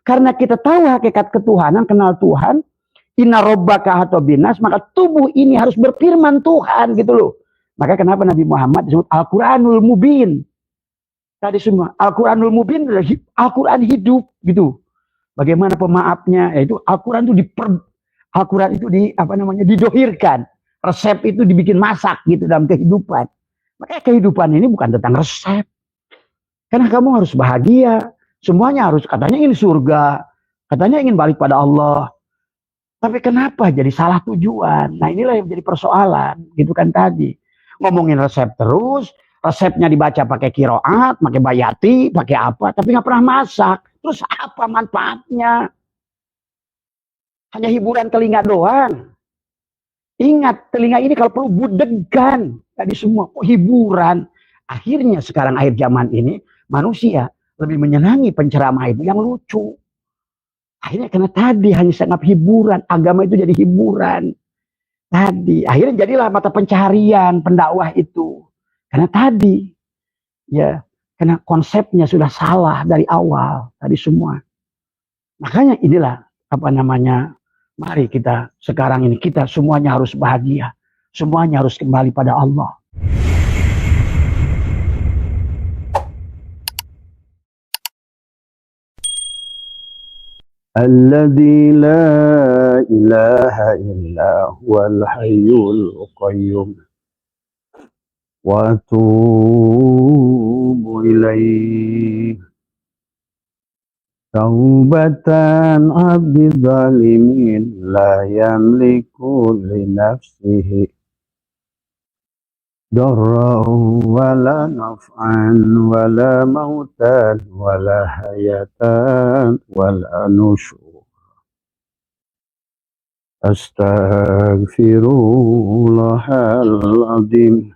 Karena kita tahu hakikat ketuhanan, kenal Tuhan, inna rabbaka hatta binas, maka tubuh ini harus berfirman Tuhan gitu loh. Maka kenapa Nabi Muhammad disebut Al-Quranul Mubin? Tadi semua Al-Quranul Mubin adalah Al-Quran hidup gitu. Bagaimana pemaafnya? Yaitu Al-Quran itu Al-Quran itu didohirkan. Resep itu dibikin masak gitu dalam kehidupan. Makanya kehidupan ini bukan tentang resep. Karena kamu harus bahagia. Semuanya harus, katanya ingin surga. Katanya ingin balik pada Allah. Tapi kenapa jadi salah tujuan? Nah inilah yang menjadi persoalan. Gitu kan tadi. Ngomongin resep terus. Resepnya dibaca pakai kiroat, pakai bayati, pakai apa. Tapi nggak pernah masak. Terus apa manfaatnya? Hanya hiburan telinga doang. Ingat, telinga ini kalau perlu budegan. Tadi semua hiburan. Akhirnya sekarang akhir zaman ini, manusia lebih menyenangi penceramah itu yang lucu. Akhirnya karena tadi hanya sangat hiburan. Agama itu jadi hiburan. Tadi, akhirnya jadilah mata pencaharian pendakwah itu. Karena tadi, ya, karena konsepnya sudah salah dari awal. Tadi semua. Makanya inilah, mari kita sekarang ini, kita semuanya harus bahagia. Semuanya harus kembali pada Allah. Alladzi la ilaha illa huwal hayyul qayyum wa atubu ilaihi taubatan abdi zalimin la yamliku li nafsihi darran wala naf'an wala mautan wala hayatan wala nusyur. Astaghfirullahal azim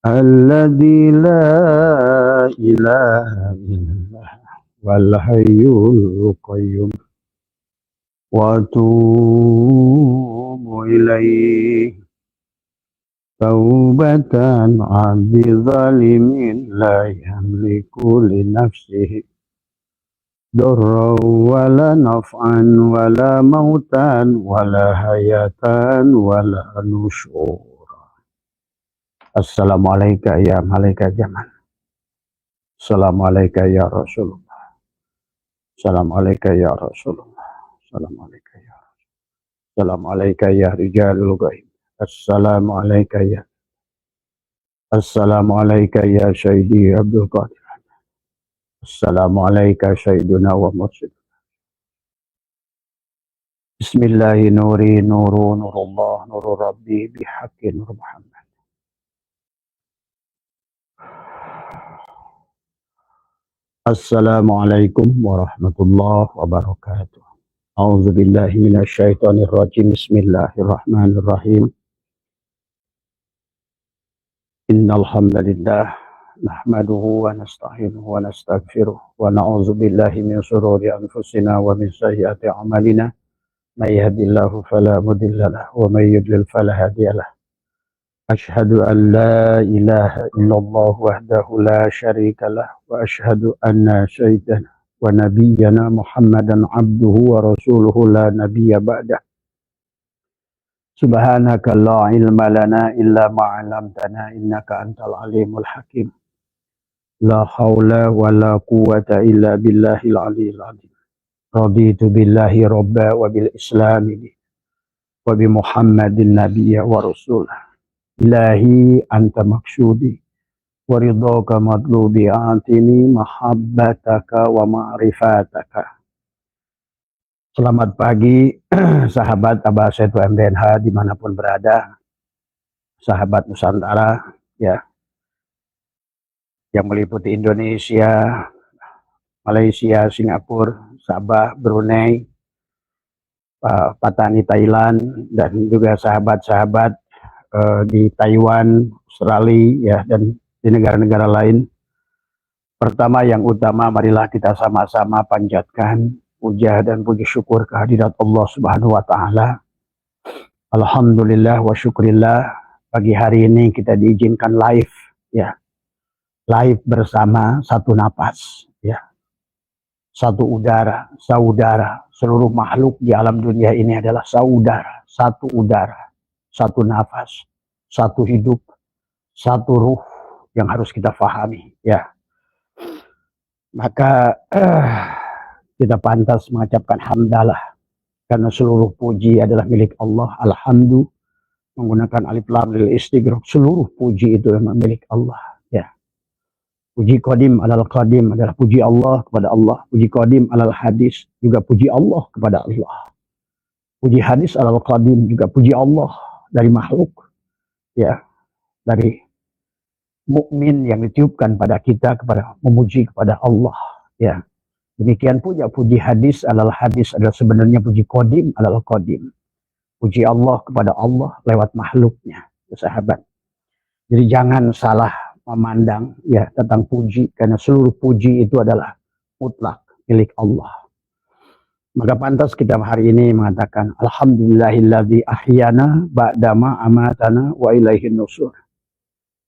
alladzi la ilaha illa wal hayyul qayyum wa atubu ilaihi taubatan abdi zalimin la yamliku li nafsihi darran wala naf'an wala mautan wala hayatan wala nusyur. Assalamualaikum ya malaikat zaman. Assalamualaikum ya Rasulullah. Assalamualaikum ya Rasulullah. Assalamualaikum ya Rasulullah. Assalamualaikum ya rijalul ghaib. Assalamualaikum ya Sayyidi Abdul Qadir. Assalamualaikum Sayyiduna wa Mursid. Bismillahi nuri nuru nurullah nuru rabbi bihaqqi nur Muhammad. Assalamualaikum warahmatullahi wabarakatuh. A'udzu billahi minasyaitonir rajim. Bismillahirrahmanirrahim. Innal hamdalillah nahmaduhu wa nasta'inuhu wa nastaghfiruh wa na'udzu billahi min shururi anfusina wa min sayyiati a'malina may yahdihillahu fala mudilla lahu wa may yudlil fala hadiyalah. Asyhadu an la ilaha illallah wahdahu la syarika lah wa asyhadu anna sayyidana wa nabiyyana Muhammadan abduhu wa rasuluhu la nabiyya ba'dah. Subhanaka la ilma lana illa ma 'allamtana innaka antal alimul hakim. La haula wa la quwwata illa billahil aliyyil azim. Raditu billahi rabba wa bil islami wa bi Muhammadin nabiyya wa rasulah. Ilahi anta maksudi wa ridhaka madlubi atini mahabbataka wa ma'rifataka. Selamat pagi sahabat Abah Setu MDNH dimanapun berada, sahabat Nusantara ya, yang meliputi Indonesia, Malaysia, Singapura, Sabah, Brunei, Patani, Thailand, dan juga sahabat-sahabat di Taiwan, Australia ya, dan di negara-negara lain. Pertama yang utama, marilah kita sama-sama panjatkan puja dan puji syukur kehadirat Allah Subhanahu wa taala. Alhamdulillah wa syukrillah, pagi hari ini kita diizinkan live ya. Live bersama satu napas ya. satu udara, saudara. Seluruh makhluk di alam dunia ini adalah saudara, satu udara, satu nafas, satu hidup, satu ruh yang harus kita fahami. Ya, maka kita pantas mengucapkan hamdalah karena seluruh puji adalah milik Allah. Alhamdulillah, menggunakan alif lam lil istighraq, seluruh puji itu memang milik Allah. Ya, puji qadim alal qadim adalah puji Allah kepada Allah. Puji qadim alal hadis juga puji Allah kepada Allah. Puji hadis alal qadim juga puji Allah dari makhluk. Ya, dari mukmin yang ditiupkan pada kita kepada memuji kepada Allah. Ya, demikian pula puji hadis alal hadis adalah sebenarnya puji qadim alal qadim. Puji Allah kepada Allah lewat makhluknya, sahabat. Jadi jangan salah memandang ya tentang puji, karena seluruh puji itu adalah mutlak milik Allah. Maka pantas kita hari ini mengatakan alhamdulillahilladzi ahyana ba'dama amatana wa ilaihin nusur.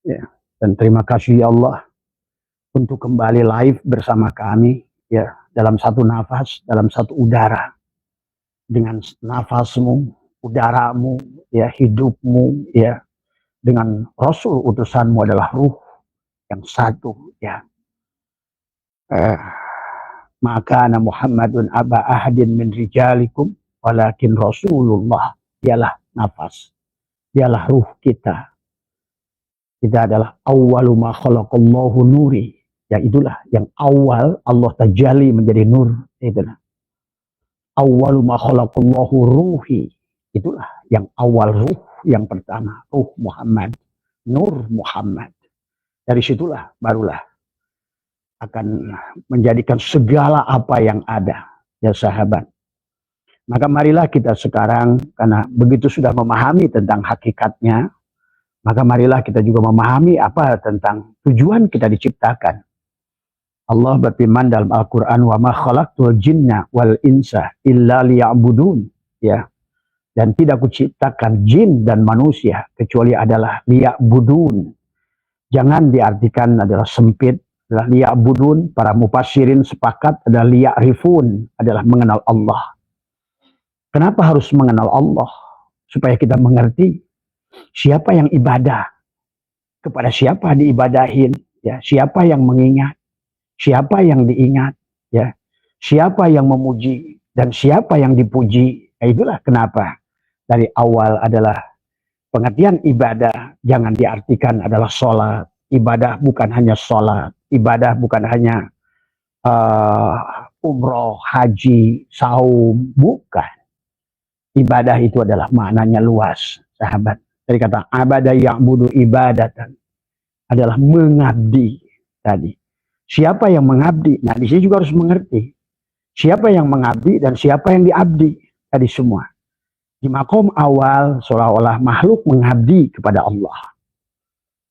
Ya, dan terima kasih ya Allah untuk kembali live bersama kami ya dalam satu nafas, dalam satu udara. Dengan nafasmu, udaramu, ya hidupmu, ya dengan Rasul utusanmu adalah ruh yang satu, ya. Maka Muhammadun aba ahadin min rijalikum walakin Rasulullah, dialah nafas, dialah ruh kita. Kita adalah awwalu ma khalaqallahu nuri, ya itulah yang awal Allah tajalli menjadi nur, itulah. Awwalu ma khalaqallahu ruhi, itulah yang awal ruh yang pertama, ruh Muhammad, nur Muhammad. Dari situlah barulah akan menjadikan segala apa yang ada, ya sahabat. Maka marilah kita sekarang, karena begitu sudah memahami tentang hakikatnya, maka marilah kita juga memahami apa tentang tujuan kita diciptakan. Allah berfirman dalam Al-Quran, wa ma khalaqtul jinna wal insa illa liya'budun, ya. Dan tidak kuciptakan jin dan manusia kecuali adalah liya'budun. Jangan diartikan adalah sempit, adalah liya'budun. Para mufassirin sepakat adalah liya'rifun, adalah mengenal Allah. Kenapa harus mengenal Allah? Supaya kita mengerti siapa yang ibadah, kepada siapa diibadahin, ya, siapa yang mengingat, siapa yang diingat, ya, siapa yang memuji dan siapa yang dipuji. Nah, itulah kenapa dari awal adalah pengertian ibadah jangan diartikan adalah sholat. Ibadah bukan hanya sholat, ibadah bukan hanya umroh, haji, saum, bukan. Ibadah itu adalah maknanya luas, sahabat. Dari kata abada ya'budu ibadatan adalah mengabdi tadi. Siapa yang mengabdi? Nah, di sini juga harus mengerti siapa yang mengabdi dan siapa yang diabdi tadi semua. Di makom awal seolah-olah makhluk mengabdi kepada Allah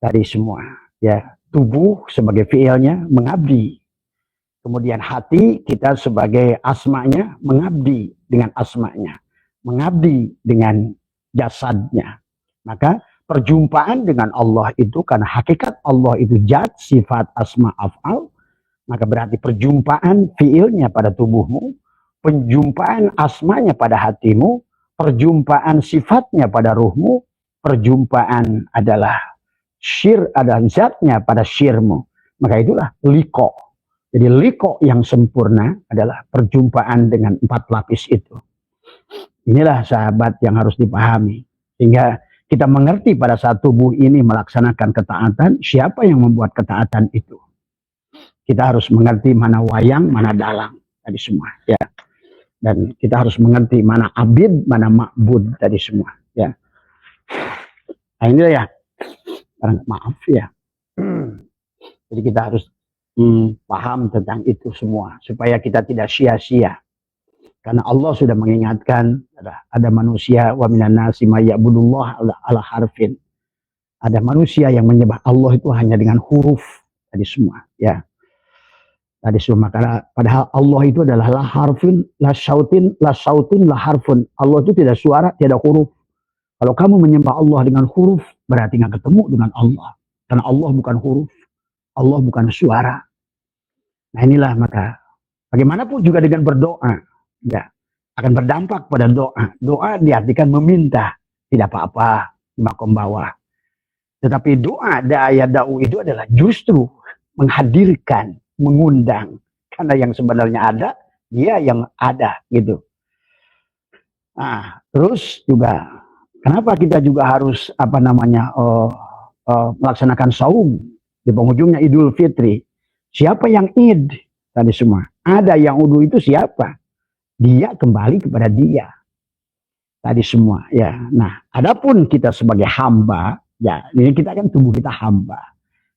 tadi semua. Ya, tubuh sebagai fiilnya mengabdi. Kemudian hati kita sebagai asmanya mengabdi dengan asmanya, mengabdi dengan jasadnya. Maka perjumpaan dengan Allah itu karena hakikat Allah itu zat, sifat, asma, af'al, maka berarti perjumpaan fiilnya pada tubuhmu, perjumpaan asmanya pada hatimu, perjumpaan sifatnya pada ruhmu, perjumpaan adalah syir, adalah zatnya pada syirmu. Maka itulah liko. Jadi liko yang sempurna adalah perjumpaan dengan 4 lapis itu. Inilah sahabat yang harus dipahami. Sehingga kita mengerti pada saat tubuh ini melaksanakan ketaatan, siapa yang membuat ketaatan itu. Kita harus mengerti mana wayang, mana dalang, tadi semua. Ya. Dan kita harus mengerti mana abid, mana ma'bud, tadi semua. Ya. Nah inilah ya, maaf ya. Jadi kita harus paham tentang itu semua, supaya kita tidak sia-sia. Karena Allah sudah mengingatkan, ada manusia, wa minan nasi may ya'budullah ala harfin. Ada manusia yang menyembah Allah itu hanya dengan huruf tadi semua, ya. Tadi semua, karena padahal Allah itu adalah la harfin, la sautin, la harfun. Allah itu tidak suara, tidak huruf. Kalau kamu menyembah Allah dengan huruf, berarti nggak ketemu dengan Allah. Karena Allah bukan huruf, Allah bukan suara. Nah inilah maka Bagaimanapun juga dengan berdoa, ya, akan berdampak pada doa. Doa diartikan meminta, tidak apa-apa di makom bawah. Tetapi doa da'aya da'u itu adalah justru menghadirkan, mengundang. Karena yang sebenarnya ada, dia yang ada gitu. Nah, terus juga kenapa kita juga harus melaksanakan saum di penghujungnya Idul Fitri? Siapa yang id tadi semua? Ada yang udu itu siapa? Dia kembali kepada dia tadi semua ya. Nah, adapun kita sebagai hamba, ya ini kita kan tubuh kita hamba.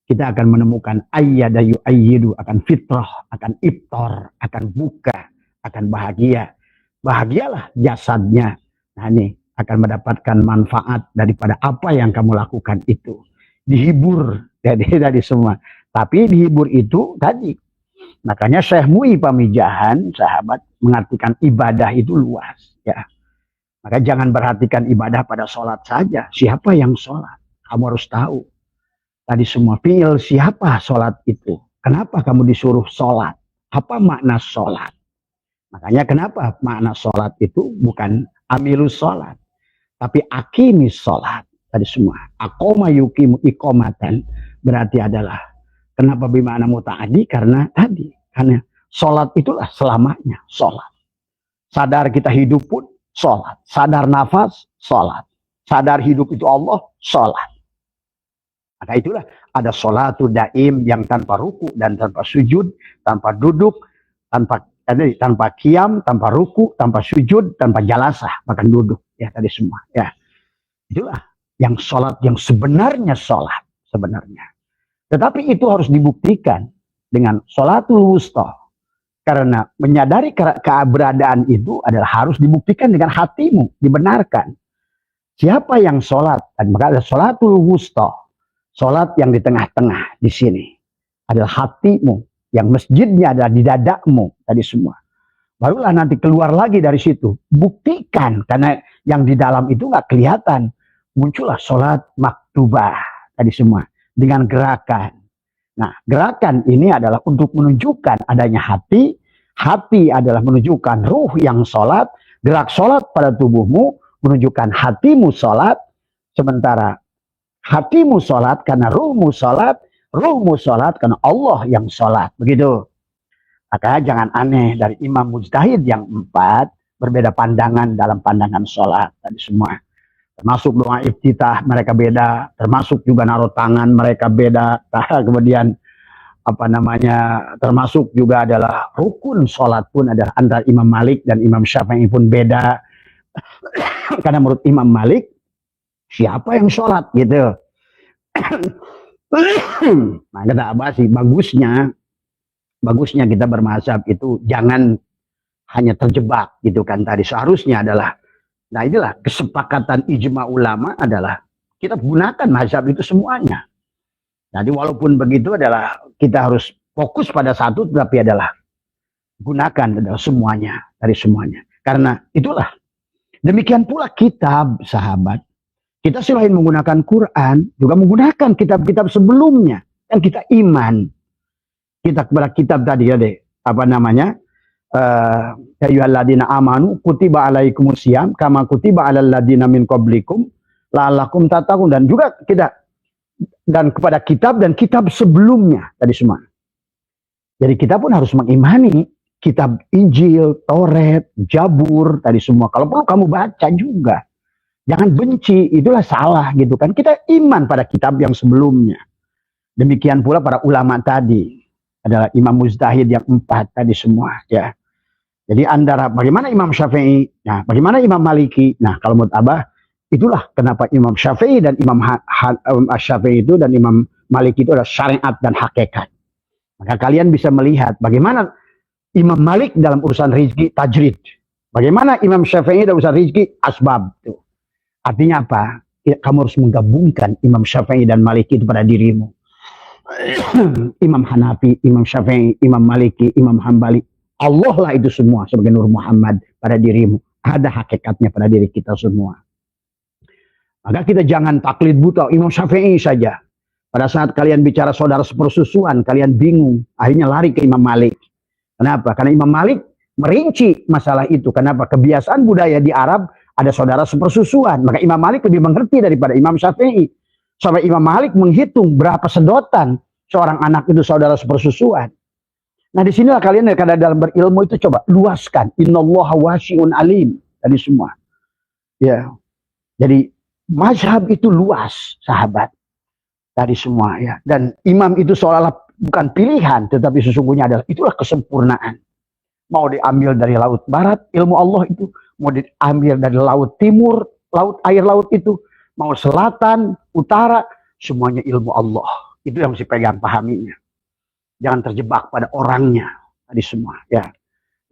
Kita akan menemukan ayyadayu ayyidu, akan fitrah, akan iftar, akan buka, akan bahagia. Bahagialah jasadnya. Nah ini akan mendapatkan manfaat daripada apa yang kamu lakukan itu. Dihibur dari semua. Tapi dihibur itu tadi. Makanya Syekh Mu'i Pamijahan, sahabat, mengartikan ibadah itu luas. Ya. Maka jangan perhatikan ibadah pada sholat saja. Siapa yang sholat? Kamu harus tahu. Tadi semua fi'il siapa sholat itu? Kenapa kamu disuruh sholat? Apa makna sholat? Makanya kenapa makna sholat itu bukan amilus sholat. Tapi akimis sholat. Tadi semua. Akoma yukimu ikomatan. Berarti adalah. Kenapa bimana muta'adi? Karena tadi. Karena sholat itulah selamanya. Sholat. Sadar kita hidup pun sholat. Sadar nafas, sholat. Sadar hidup itu Allah, sholat. Maka itulah ada sholatu daim yang tanpa ruku dan tanpa sujud, tanpa duduk, tanpa qiyam, tanpa ruku, tanpa sujud, tanpa jalasah, bahkan duduk. Ya tadi semua. Ya, itulah yang sholat yang sebenarnya sholat sebenarnya. Tetapi itu harus dibuktikan dengan sholatul wusta. Karena menyadari keberadaan itu adalah harus dibuktikan dengan hatimu, dibenarkan. Siapa yang sholat? Dan maka ada sholatul wusta. Sholat yang di tengah-tengah di sini adalah hatimu, yang masjidnya adalah di dadamu tadi semua. Barulah nanti keluar lagi dari situ. Buktikan karena yang di dalam itu nggak kelihatan. Muncullah sholat maktubah tadi semua dengan gerakan. Nah, gerakan ini adalah untuk menunjukkan adanya hati. Hati adalah menunjukkan ruh yang sholat. Gerak sholat pada tubuhmu menunjukkan hatimu sholat. Sementara hatimu sholat karena ruhmu sholat karena Allah yang sholat. Begitu. Maka jangan aneh dari imam mujtahid yang 4 berbeda pandangan dalam pandangan sholat tadi semua. Termasuk doa iftitah mereka beda, termasuk juga naruh tangan mereka beda. Kemudian termasuk juga adalah rukun sholat pun adalah antara Imam Malik dan Imam Syafi'i pun beda. Karena menurut Imam Malik siapa yang sholat gitu. Nah kata Abbasi, bagusnya kita bermazhab itu jangan hanya terjebak gitu kan tadi. Seharusnya adalah, nah inilah kesepakatan ijma ulama adalah kita gunakan mazhab itu semuanya. Jadi walaupun begitu adalah kita harus fokus pada satu, tetapi adalah gunakan adalah semuanya dari semuanya. Karena itulah demikian pula kitab sahabat. Kita selain menggunakan Quran, juga menggunakan kitab-kitab sebelumnya. Kan kita iman. Kita kepada kitab tadi ya deh. Ayyuhalladzina amanu kutiba alaikumusiyam kama kutiba alal ladzina min qablikum la'allakum tattaqun. Dan juga kita dan kepada kitab dan kitab sebelumnya tadi semua. Jadi kita pun harus mengimani kitab Injil, Taurat, Jabur tadi semua. Kalau perlu kamu baca juga. Jangan benci, itulah salah gitu kan. Kita iman pada kitab yang sebelumnya. Demikian pula para ulama tadi. Adalah Imam Mujtahid yang 4 tadi semua. Ya. Jadi antara bagaimana Imam Syafi'i, nah bagaimana Imam Maliki. Nah kalau menurut Abah, itulah kenapa Imam Syafi'i dan Imam Syafi'i itu dan Imam Maliki itu adalah syariat dan hakikat. Maka kalian bisa melihat bagaimana Imam Malik dalam urusan rizki tajrid. Bagaimana Imam Syafi'i dalam urusan rizki asbab. Tuh. Artinya apa? Kamu harus menggabungkan Imam Syafi'i dan Maliki itu pada dirimu. Imam Hanafi, Imam Syafi'i, Imam Maliki, Imam Hambali. Allah lah itu semua sebagai Nur Muhammad pada dirimu. Ada hakikatnya pada diri kita semua. Maka kita jangan taklid buta Imam Syafi'i saja. Pada saat kalian bicara saudara sepersusuan, kalian bingung. Akhirnya lari ke Imam Malik. Kenapa? Karena Imam Malik merinci masalah itu. Kenapa? Kebiasaan budaya di Arab ada saudara sepersusuan. Maka Imam Malik lebih mengerti daripada Imam Syafi'i. Sampai Imam Malik menghitung berapa sedotan seorang anak itu saudara sepersusuan. Nah disinilah kalian kadang dalam berilmu itu coba luaskan. Innallaha wasi'un alim. Tadi semua. Ya. Jadi mazhab itu luas, sahabat. Tadi semua ya. Dan imam itu seolah-olah bukan pilihan, tetapi sesungguhnya adalah itulah kesempurnaan. Mau diambil dari laut barat, ilmu Allah itu. Mau diambil dari laut timur, air laut itu. Mau selatan, utara, semuanya ilmu Allah. Itu yang mesti pegang, pahaminya. Jangan terjebak pada orangnya. Tadi semua ya.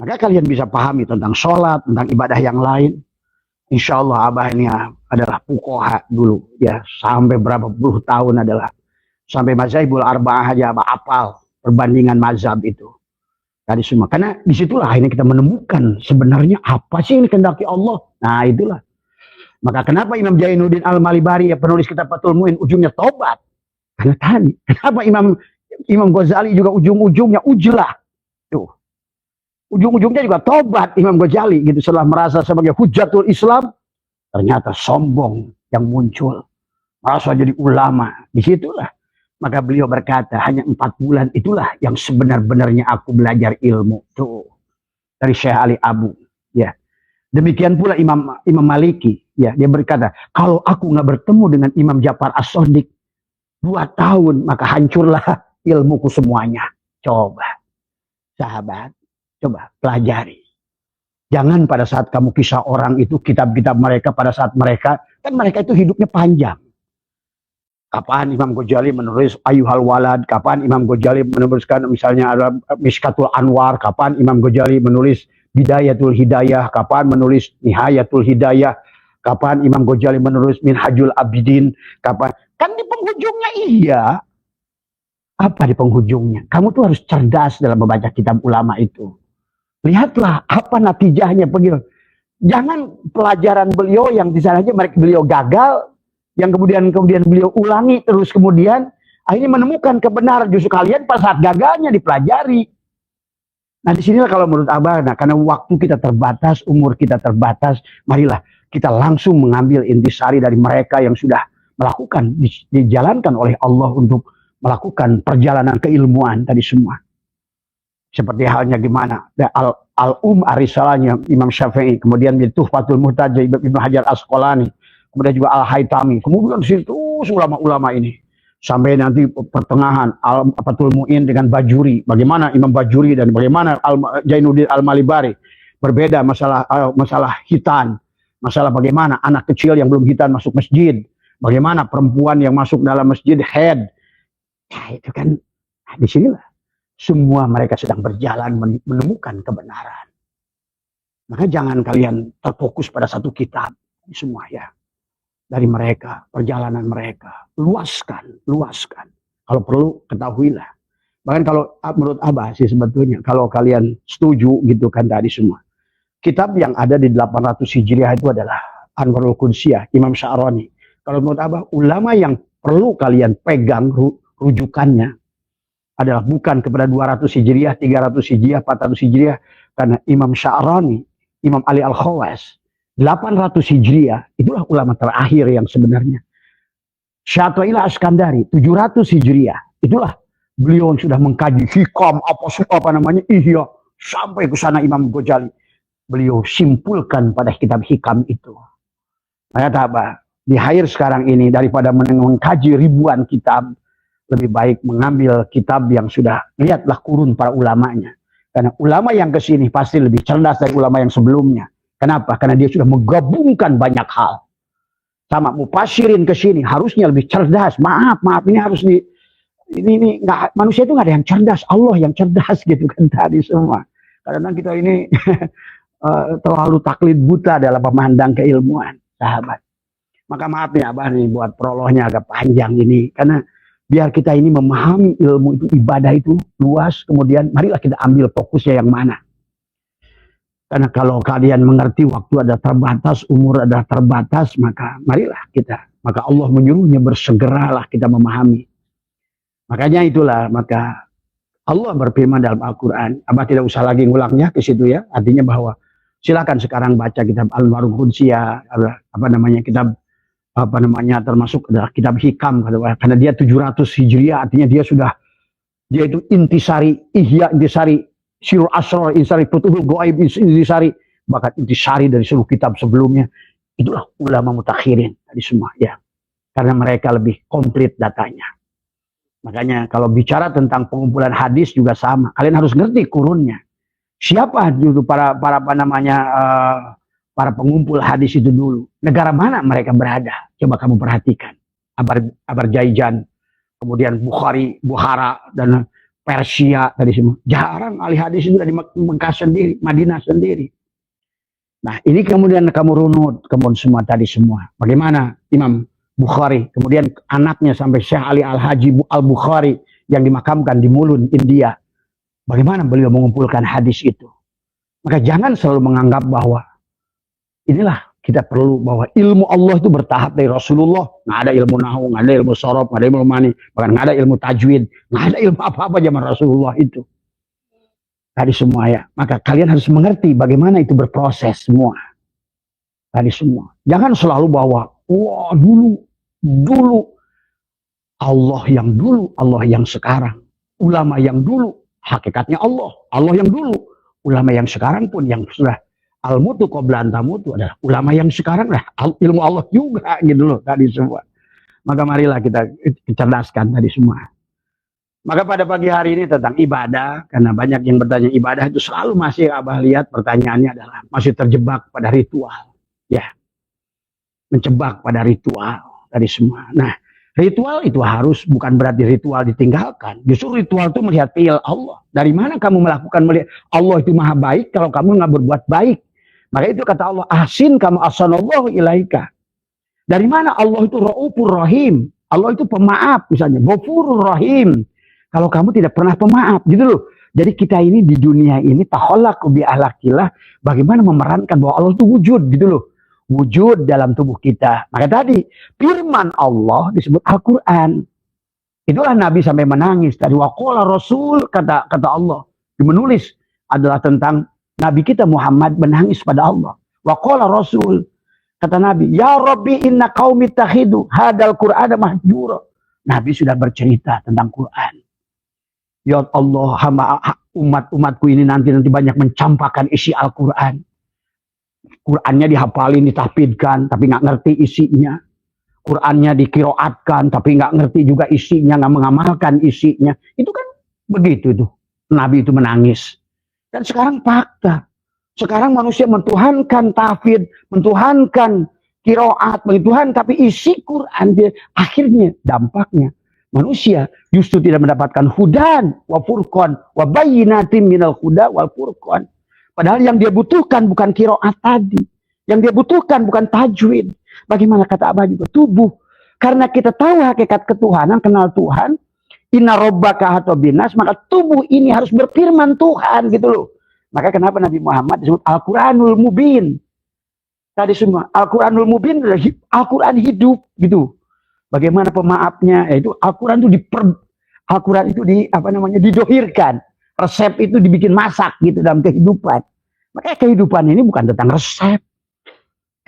Maka kalian bisa pahami tentang sholat, tentang ibadah yang lain. Insya Allah Abah ini adalah fuqaha dulu ya, sampai berapa puluh tahun adalah sampai mazhabul arba'ah aja Abah apal perbandingan mazhab itu tadi semua. Karena disitulah ini kita menemukan sebenarnya apa sih ini kehendaki Allah. Nah itulah. Maka kenapa Imam Jainuddin Al-Malibari ya, penulis kitab Fathul Mu'in ujungnya tobat? Karena tadi. Kenapa Imam Ghazali juga ujung-ujungnya ujlah tuh. Ujung-ujungnya juga tobat Imam Ghazali gitu setelah merasa sebagai hujatul Islam, ternyata sombong yang muncul, merasa jadi ulama. Disitulah maka beliau berkata hanya 4 bulan itulah yang sebenar-benarnya aku belajar ilmu tuh dari Syekh Ali Abu ya. Demikian pula Imam Maliki ya, dia berkata kalau aku nggak bertemu dengan Imam Ja'far As-Shadiq 2 tahun maka hancurlah ilmuku semuanya. Coba sahabat, coba pelajari. Jangan pada saat kamu kisah orang itu, kitab-kitab mereka pada saat mereka, kan mereka itu hidupnya panjang. Kapan Imam Ghazali menulis Ayyuhal Walad, kapan Imam Ghazali menuliskan misalnya ada Mishkatul Anwar, kapan Imam Ghazali menulis Bidayatul Hidayah, kapan menulis Nihayatul Hidayah, kapan Imam Ghazali menulis Minhajul Abidin, kapan. Kan di penghujungnya iya. Apa di penghujungnya? Kamu tuh harus cerdas dalam membaca kitab ulama itu. Lihatlah apa natijahnya begitu. Jangan pelajaran beliau yang di sana aja beliau gagal, yang kemudian beliau ulangi terus kemudian akhirnya menemukan kebenaran. Justru kalian pas saat gagalnya dipelajari. Nah disinilah kalau menurut Abah, nah, karena waktu kita terbatas, umur kita terbatas, marilah kita langsung mengambil intisari dari mereka yang sudah melakukan, dijalankan oleh Allah untuk melakukan perjalanan keilmuan tadi semua. Seperti halnya gimana Arisalahnya Imam Syafi'i, kemudian Tuhfatul Muhtaj Ibnu Hajar Asqalani, kemudian juga Al-Haytami, kemudian di situ ulama-ulama ini sampai nanti pertengahan Fathul Mu'in dengan Bajuri, bagaimana Imam Bajuri dan bagaimana Jainuddin Al-Malibari berbeda masalah hitan, masalah bagaimana anak kecil yang belum hitan masuk masjid, bagaimana perempuan yang masuk dalam masjid head. Nah, itu kan di sinilah semua mereka sedang berjalan menemukan kebenaran. Maka jangan kalian terfokus pada satu kitab semua ya. Dari mereka, perjalanan mereka, luaskan. Kalau perlu ketahuilah. Bahkan kalau menurut Abah sih sebetulnya kalau kalian setuju gitu kan tadi semua. Kitab yang ada di 800 Hijriah itu adalah Anwarul Qudsiyah, Imam Sya'rani. Kalau menurut Abah, ulama yang perlu kalian pegang rujukannya adalah bukan kepada 200 Hijriah, 300 Hijriah, 400 Hijriah. Karena Imam Sya'rani, Imam Ali Al-Khawas, 800 Hijriah, itulah ulama terakhir yang sebenarnya. Syatwa'ilah Askandari, 700 Hijriah, itulah beliau yang sudah mengkaji hikam, apa namanya, ihya, sampai ke sana Imam Ghazali. Beliau simpulkan pada kitab hikam itu. Maka apa? Di akhir sekarang ini, daripada mengkaji ribuan kitab, lebih baik mengambil kitab yang sudah, lihatlah kurun para ulamanya. Karena ulama yang kesini pasti lebih cerdas dari ulama yang sebelumnya. Kenapa? Karena dia sudah menggabungkan banyak hal. Sama mufasirin kesini harusnya lebih cerdas. Maaf, ini harus ini nggak, manusia itu nggak ada yang cerdas, Allah yang cerdas gitu kan tadi semua. Karena kita ini terlalu taklid buta dalam memandang keilmuan, sahabat. Maka maaf nih Abah nih buat prolognya agak panjang ini, karena biar kita ini memahami ilmu itu, ibadah itu luas, kemudian marilah kita ambil fokusnya yang mana. Karena kalau kalian mengerti waktu ada terbatas, umur ada terbatas, maka marilah kita. Maka Allah menyuruhnya bersegeralah kita memahami. Makanya itulah, maka Allah berfirman dalam Al-Quran. Abah tidak usah lagi ngulangnya ke situ ya. Artinya bahwa silakan sekarang baca kitab Al-Warul Qudsiyah, kitab termasuk adalah kitab Hikam, karena dia 700 Hijriah, artinya dia itu intisari ihya, intisari sirul asrar, intisari futuhul goaib, intisari bahkan intisari dari seluruh kitab sebelumnya. Itulah ulama mutakhirin tadi semua ya, karena mereka lebih komplit datanya. Makanya kalau bicara tentang pengumpulan hadis juga sama, kalian harus ngerti kurunnya. Siapa dulu para pengumpul hadis itu dulu? Negara mana mereka berada? Coba kamu perhatikan. Azerbaijan, kemudian Bukhara dan Persia tadi semua. Jarang ahli hadis itu dari Mekah sendiri, Madinah sendiri. Nah, ini kemudian kamu runut, kemudian semua tadi semua. Bagaimana Imam Bukhari, kemudian anaknya sampai Syekh Ali Al-Haji Al-Bukhari yang dimakamkan di Mulun, India. Bagaimana beliau mengumpulkan hadis itu? Maka jangan selalu menganggap bahwa inilah kita perlu, bahwa ilmu Allah itu bertahap dari Rasulullah. Nggak ada ilmu nahu, nggak ada ilmu sorof, nggak ada ilmu mani, bahkan nggak ada ilmu tajwid, nggak ada ilmu apa-apa zaman Rasulullah itu. Tadi semua ya. Maka kalian harus mengerti bagaimana itu berproses semua. Tadi semua. Jangan selalu bahwa wah dulu Allah yang dulu, Allah yang sekarang, ulama yang dulu. Hakikatnya Allah yang dulu. Ulama yang sekarang pun yang sudah al-mutu qabla an tamutu adalah ulama yang sekarang lah ilmu Allah juga gitu loh tadi semua. Maka marilah kita cerdaskan tadi semua. Maka pada pagi hari ini tentang ibadah, karena banyak yang bertanya ibadah itu selalu masih Abah lihat pertanyaannya adalah masih terjebak pada ritual. Ya. Menjebak pada ritual tadi semua. Nah, ritual itu harus bukan berarti ritual ditinggalkan. Justru ritual itu melihat fi'il Allah. Dari mana kamu melihat Allah itu maha baik kalau kamu nggak berbuat baik. Maka itu kata Allah, ahsin kama ahsanallahu ilaika. Dari mana Allah itu Raufur Rahim. Allah itu pemaaf misalnya. Ghafurur Rahim. Kalau kamu tidak pernah pemaaf gitu loh. Jadi kita ini di dunia ini takhallaqu bi ahlakillah, bagaimana memerankan bahwa Allah itu wujud gitu loh. Wujud dalam tubuh kita. Maka tadi firman Allah disebut Al-Quran. Itulah Nabi sampai menangis. Tadi waqala Rasul kata Allah. Menulis adalah tentang Nabi kita Muhammad menangis pada Allah. Waqala Rasul kata Nabi, ya Rabbi inna qaumi takhidu hadal Qur'ana mahjura. Nabi sudah bercerita tentang Quran. Ya Allah, umat-umatku ini nanti banyak mencampakkan isi Al-Quran. Qurannya dihafalin, ditahfidkan, tapi nggak ngerti isinya. Qurannya dikiroatkan, tapi nggak ngerti juga isinya, nggak mengamalkan isinya. Itu kan begitu tuh. Nabi itu menangis. Dan sekarang fakta. Sekarang manusia mentuhankan tahfidz, mentuhankan kiroat, mentuhankan, tapi isi Quran dia, akhirnya dampaknya manusia justru tidak mendapatkan hudan wa furqan wa bayyinatin minal huda wal furqan. Padahal yang dia butuhkan bukan kiroat tadi. Yang dia butuhkan bukan tajwid. Bagaimana kata Abah juga? Tubuh. Karena kita tahu hakikat ketuhanan, kenal Tuhan. Inna robbaka hatta binas. Maka tubuh ini harus berfirman Tuhan gitu loh. Maka kenapa Nabi Muhammad disebut Al-Quranul Mubin. Tadi semua. Al-Quranul Mubin adalah Al-Quran hidup gitu. Bagaimana pemaafnya? Yaitu Al-Quran itu didohirkan. Resep itu dibikin masak gitu dalam kehidupan. Makanya kehidupan ini bukan tentang resep.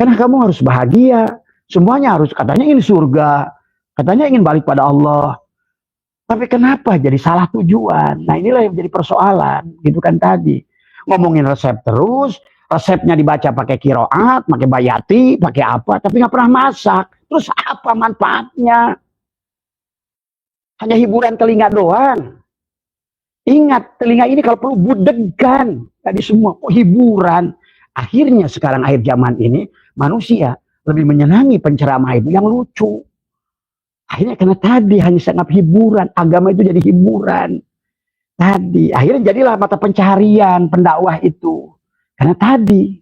Karena kamu harus bahagia. Semuanya harus, katanya ingin surga. Katanya ingin balik pada Allah. Tapi kenapa jadi salah tujuan? Nah inilah yang menjadi persoalan. Gitu kan tadi. Ngomongin resep terus. Resepnya dibaca pakai kiroat, pakai bayati, pakai apa. Tapi nggak pernah masak. Terus apa manfaatnya? Hanya hiburan telinga doang. Ingat, telinga ini kalau perlu budegan. Tadi semua, hiburan. Akhirnya sekarang akhir zaman ini, manusia lebih menyenangi penceramah itu yang lucu. Akhirnya karena tadi hanya sangat hiburan. Agama itu jadi hiburan. Tadi, akhirnya jadilah mata pencaharian pendakwah itu. Karena tadi,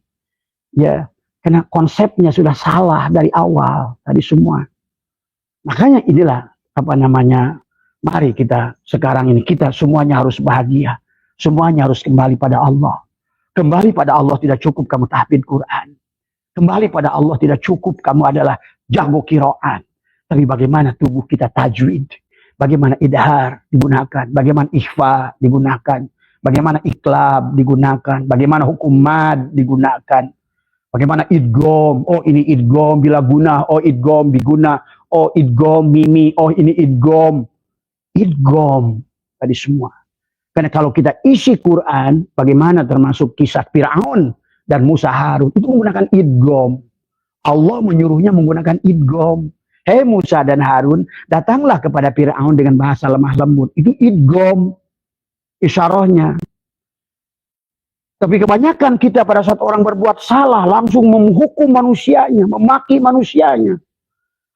ya, karena konsepnya sudah salah dari awal. Tadi semua. Makanya inilah, mari kita sekarang ini, kita semuanya harus bahagia. Semuanya harus kembali pada Allah. Kembali pada Allah tidak cukup kamu tahfidz Quran. Kembali pada Allah tidak cukup kamu adalah jago kiroan. Tapi bagaimana tubuh kita tajwid. Bagaimana idhar digunakan, bagaimana ikhfa digunakan, bagaimana iklab digunakan, bagaimana hukum mad digunakan, bagaimana idgom, oh ini idgom bila guna, oh idgom biguna, oh idgom mimi, oh ini idgom tadi semua. Karena kalau kita isi Quran, bagaimana termasuk kisah Fir'aun dan Musa Harun, itu menggunakan idgom. Allah menyuruhnya menggunakan idgom. Hei Musa dan Harun, datanglah kepada Fir'aun dengan bahasa lemah lembut. Itu idgom, isyarahnya. Tapi kebanyakan kita pada saat orang berbuat salah, langsung menghukum manusianya, memaki manusianya.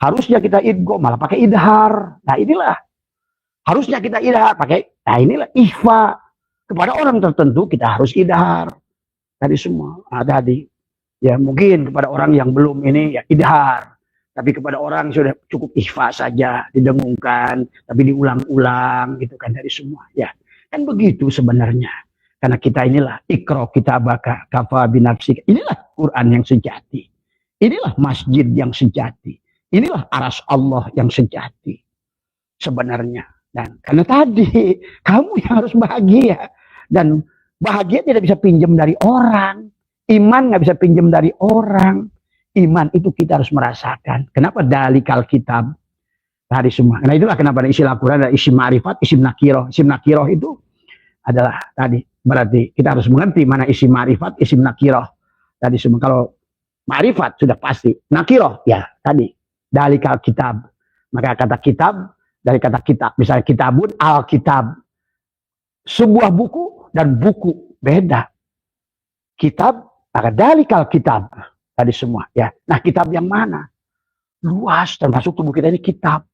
Harusnya kita idgom, malah pakai idhar. Nah inilah. Harusnya kita idhar, pakai, nah inilah ikhfa. Kepada orang tertentu kita harus idhar. Tadi semua, tadi. Ya mungkin kepada orang yang belum ini, ya idhar. Tapi kepada orang sudah cukup ikhfa saja, didengungkan, tapi diulang-ulang, gitu kan, dari semua. Ya, kan begitu sebenarnya. Karena kita inilah, ikra kitabaka kafa binafsika. Inilah Quran yang sejati. Inilah masjid yang sejati. Inilah aras Allah yang sejati. Sebenarnya. Dan karena tadi kamu yang harus bahagia, dan bahagia tidak bisa pinjam dari orang, iman nggak bisa pinjam dari orang, iman itu kita harus merasakan. Kenapa dalikal kitab tadi semua? Nah itulah kenapa ada istilah Quran, ada isim ma'rifat, isim nakiroh. Isim nakiroh itu adalah tadi berarti kita harus mengerti mana isim ma'rifat, isim nakiroh tadi semua. Kalau ma'rifat sudah pasti, nakiroh ya tadi dalikal kitab. Maka kata kitab dari kata kitab, misalnya kitabun, alkitab, sebuah buku dan buku beda. Kitab, maka dalikal kitab tadi semua ya. Nah kitab yang mana? Luas, termasuk tubuh kita ini kitab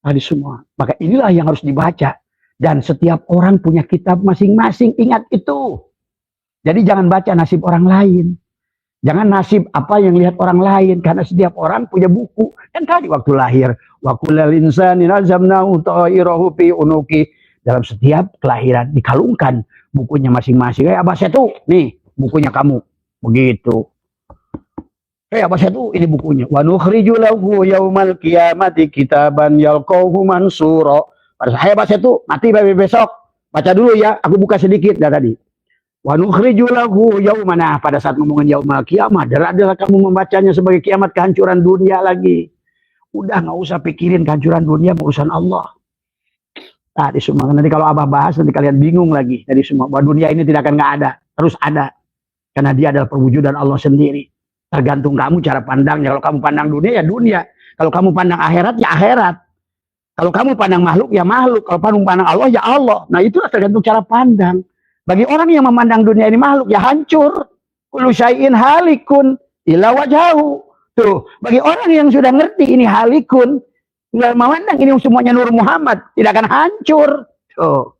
tadi semua. Maka inilah yang harus dibaca, dan setiap orang punya kitab masing-masing. Ingat itu. Jadi jangan baca nasib orang lain. Jangan nasib apa yang lihat orang lain, karena setiap orang punya buku. Dan tadi waktu lahir, wa kullal insani nazamnahu ta'irahu fi unuki. Dalam setiap kelahiran dikalungkan bukunya masing-masing. Abah Setu, nih bukunya kamu. Begitu. Abah Setu, ini bukunya. Wa nukhriju lahu yaumal qiyamati kitaban yalqahu mansura. Pada saya Abah Setu, mati besok. Baca dulu ya, aku buka sedikit dah tadi. Wa nukhriju lahu yaumana, pada saat ngomongin yaumal kiamat, adalah kamu membacanya sebagai kiamat, kehancuran dunia lagi. Udah nggak usah pikirin kehancuran dunia, urusan Allah. Tadi semua, nanti kalau Abah bahas nanti kalian bingung lagi. Tadi semua, bahwa dunia ini tidak akan nggak ada, terus ada, karena dia adalah perwujudan Allah sendiri. Tergantung kamu cara pandangnya. Kalau kamu pandang dunia ya dunia, kalau kamu pandang akhirat ya akhirat, kalau kamu pandang makhluk ya makhluk, kalau kamu pandang Allah ya Allah. Nah itulah tergantung cara pandang. Bagi orang yang memandang dunia ini makhluk, ya hancur. Kullu syai'in halikun illa wajhahu. Tuh, bagi orang yang sudah ngerti ini halikun, tinggal memandang ini semuanya Nur Muhammad, tidak akan hancur. Tuh.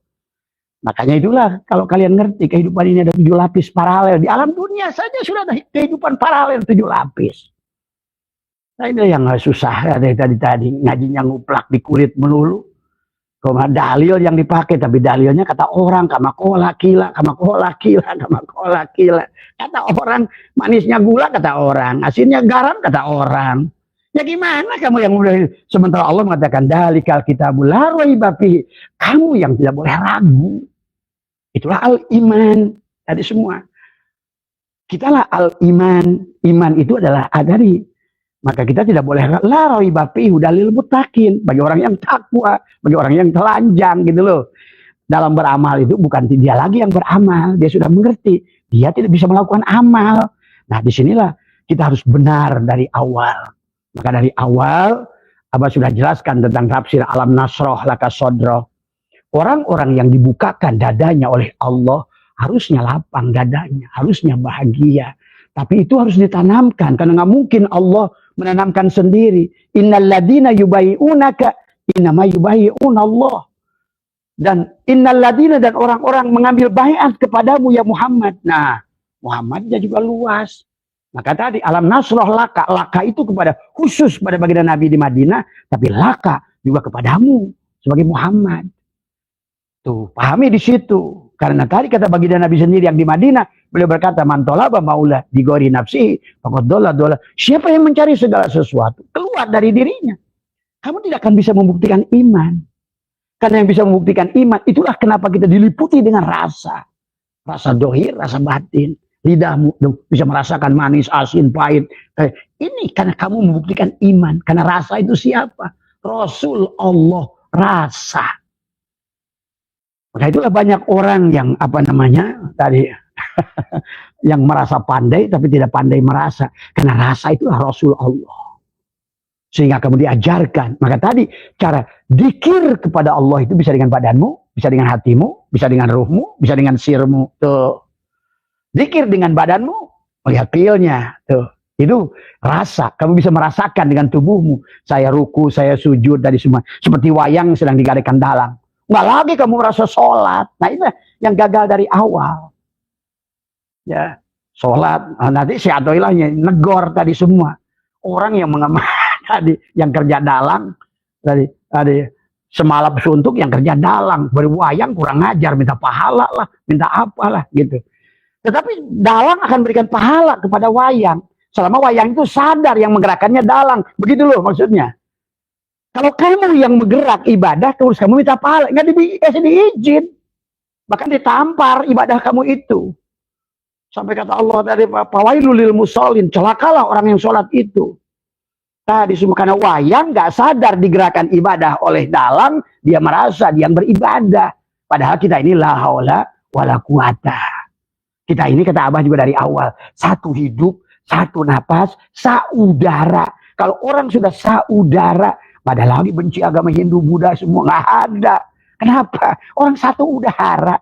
Makanya itulah, kalau kalian ngerti kehidupan ini ada 7 lapis paralel. Di alam dunia saja sudah ada kehidupan paralel 7 lapis. Nah ini yang susah dari tadi ngajinya nguplak di kulit melulu. Kalau dalil yang dipakai, tapi dalilnya kata orang, kamakola kila. Kata orang, manisnya gula kata orang, asinnya garam kata orang. Ya gimana kamu yang udah, sementara Allah mengatakan dalikal kitabul la raiba fihi. Kamu yang tidak boleh ragu. Itulah al-iman tadi semua. Kitalah al-iman. Iman itu adalah adari. Maka kita tidak boleh la raiba fihi dalil mutakin, bagi orang yang takwa, bagi orang yang telanjang gitu loh. Dalam beramal itu bukan dia lagi yang beramal, dia sudah mengerti, dia tidak bisa melakukan amal. Nah, disinilah kita harus benar dari awal. Maka dari awal Abah sudah jelaskan tentang tafsir alam nasroh laka sodroh. Orang-orang yang dibukakan dadanya oleh Allah harusnya lapang dadanya, harusnya bahagia. Tapi itu harus ditanamkan, karena nggak mungkin Allah menanamkan sendiri. Innal ladina yubayi'unaka innama yubayi'unallah. Dan innal ladina, dan orang-orang mengambil baiat kepadamu ya Muhammad. Nah, Muhammadnya juga luas. Maka tadi alam nasroh laka, laka itu kepada khusus pada baginda Nabi di Madinah, tapi laka juga kepadamu sebagai Muhammad. Tuh, pahami di situ. Karena tadi kata baginda Nabi sendiri yang di Madinah, beliau berkata, man tolaba maula digori nafsihi faqad dola. Siapa yang mencari segala sesuatu keluar dari dirinya. kamu tidak akan bisa membuktikan iman. Karena yang bisa membuktikan iman, itulah kenapa kita diliputi dengan rasa. Rasa dohir, rasa batin. Lidahmu bisa merasakan manis, asin, pahit. Ini karena kamu membuktikan iman. Karena rasa itu siapa? Rasul Allah rasa. Maka itulah banyak orang yang tadi yang merasa pandai tapi tidak pandai merasa. Karena rasa itulah Rasul Allah. Sehingga kamu diajarkan. Maka tadi cara dikir kepada Allah itu bisa dengan badanmu, bisa dengan hatimu, bisa dengan ruhmu, bisa dengan sirmu. Tuh. Dikir dengan badanmu, melihat pilnya. Tuh. Itu rasa. Kamu bisa merasakan dengan tubuhmu. Saya ruku, saya sujud, tadi semua. Seperti wayang sedang digarikan dalang. Nggak lagi kamu merasa sholat. Nah ini yang gagal dari awal. Ya, sholat. Nah, nanti si Atoilahnya negor tadi semua. Orang yang tadi yang kerja dalang, tadi semalam suntuk yang kerja dalang, berwayang kurang ajar, minta pahala lah, minta apalah gitu. Tetapi dalang akan berikan pahala kepada wayang selama wayang itu sadar yang menggerakkannya dalang, begitu loh maksudnya. Kalau kamu yang menggerak ibadah terus kamu minta pahala, nggak dikasih diizin, bahkan ditampar ibadah kamu itu. Sampai kata Allah tadi, fawailul lil musallin, celakalah orang yang sholat itu. Tadi semua karena wayang nggak sadar digerakkan ibadah oleh dalang, dia merasa dia beribadah. Padahal kita ini la haula wala quwata. Kita ini kata Abah juga dari awal, satu hidup, satu napas, saudara. Kalau orang sudah saudara, pada lagi benci agama Hindu, Buddha semua nggak ada. Kenapa? Orang satu udara.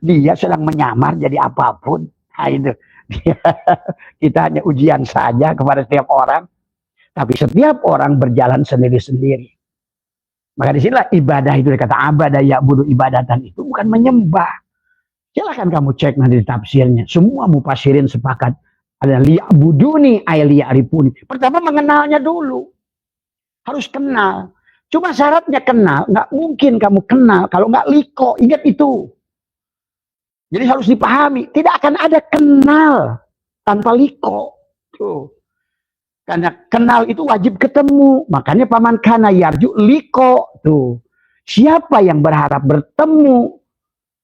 Dia sedang menyamar jadi apapun. Nah, itu. Kita hanya ujian saja kepada setiap orang, tapi setiap orang berjalan sendiri-sendiri. Maka disinilah ibadah itu dikata abada ya'budu ibadatan itu bukan menyembah. Silahkan kamu cek nanti di tafsirnya. Semua mufassirin sepakat ada liya'buduni ay liya'rifuni. Pertama mengenalnya dulu. Harus kenal. Cuma syaratnya kenal, nggak mungkin kamu kenal kalau nggak liko. Ingat itu. Jadi harus dipahami, tidak akan ada kenal tanpa liko. Tuh. Karena kenal itu wajib ketemu. Makanya paman kana yarju liko. Tuh. Siapa yang berharap bertemu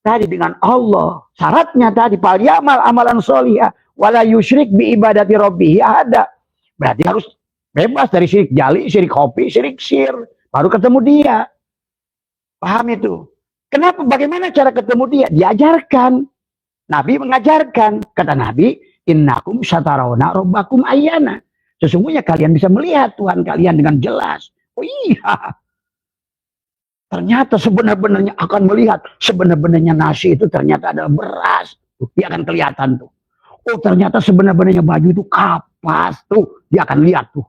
tadi dengan Allah? Syaratnya tadi fal ya'mal amalan sholihah wala yusyrik bi ibadati rabbih ada. Berarti harus bebas dari syirik jali, syirik kopi, syirik sir. Baru ketemu dia. Paham itu? Kenapa? Bagaimana cara ketemu dia? Diajarkan. Nabi mengajarkan. Kata Nabi, innakum satarawna rabbakum ayyana. Sesungguhnya kalian bisa melihat Tuhan kalian dengan jelas. Oh iya. Ternyata sebenarnya akan melihat. Sebenarnya nasi itu ternyata adalah beras. Tuh, dia akan kelihatan tuh. Oh ternyata sebenarnya baju itu kapas. Tuh, dia akan lihat tuh.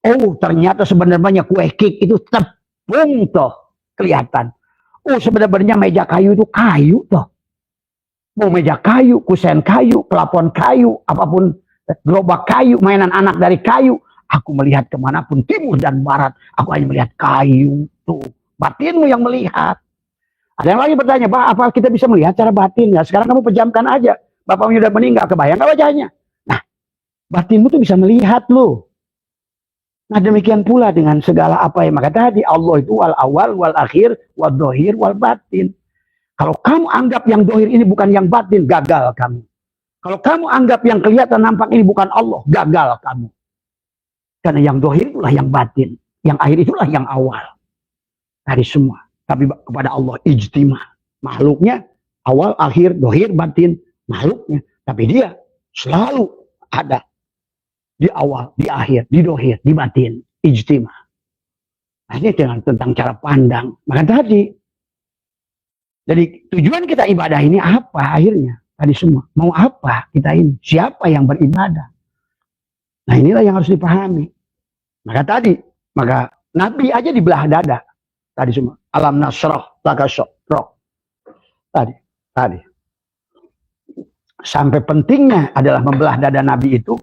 Oh ternyata sebenarnya kue kek itu tepung tuh. Kelihatan. Oh sebenarnya meja kayu itu kayu toh. Mau meja kayu, kusen kayu, pelapon kayu, apapun gerobak kayu, mainan anak dari kayu. Aku melihat kemanapun timur dan barat, aku hanya melihat kayu tuh. Batinmu yang melihat. Ada yang lagi bertanya, Pak, apa kita bisa melihat cara batin? Ya, sekarang kamu pejamkan aja. Bapakmu sudah meninggal, kebayang gak wajahnya? Nah, batinmu tuh bisa melihat loh. Nah demikian pula dengan segala apa yang maka tadi Allah itu wal awal wal akhir wal dohir wal batin. Kalau kamu anggap yang dohir ini bukan yang batin, gagal kamu. Kalau kamu anggap yang kelihatan nampak ini bukan Allah, gagal kamu. Karena yang dohir itulah yang batin, yang akhir itulah yang awal dari semua. Tapi kepada Allah ijtima, makhluknya awal, akhir, dohir, batin, makhluknya. Tapi dia selalu ada. Di awal, di akhir, di dohir, di batin, ijtima. Nah, ini tentang cara pandang. Maka tadi, jadi tujuan kita ibadah ini apa akhirnya? Tadi semua, mau apa kita ini? Siapa yang beribadah? Nah inilah yang harus dipahami. Maka Nabi aja dibelah dada. Tadi semua, alam nasrah, laka syokroh. Tadi. Sampai pentingnya adalah membelah dada Nabi itu.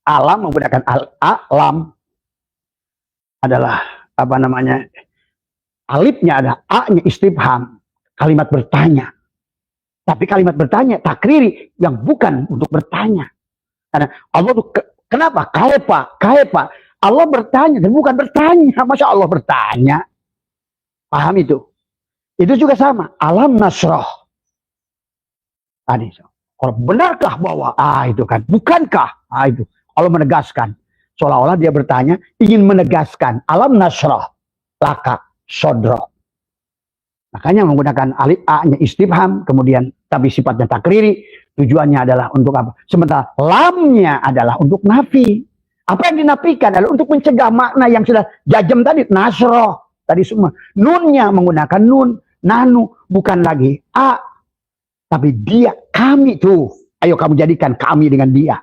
Alam menggunakan alam adalah alifnya ada a-nya istifham, kalimat bertanya. Tapi kalimat bertanya takriri yang bukan untuk bertanya. Karena Allah tuh Kenapa? Kaifa. Allah bertanya, dan bukan bertanya. Masa Allah bertanya? Paham itu? Itu juga sama. Alam nasroh. Tadi. Kalau benarkah bahwa, itu kan. Bukankah? Itu. Allah menegaskan. Seolah-olah dia bertanya, ingin menegaskan. Alam nasroh. Laka. Sodro. Makanya menggunakan alif A-nya istifham. Kemudian, tapi sifatnya takriri. Tujuannya adalah untuk apa? Sementara lamnya adalah untuk nafi. Apa yang dinafikan adalah untuk mencegah makna yang sudah jajam tadi. Nasroh. Tadi semua. Nunnya menggunakan nun. Nanu. Bukan lagi A. Tapi dia. Kami tuh. Ayo kamu jadikan kami dengan dia.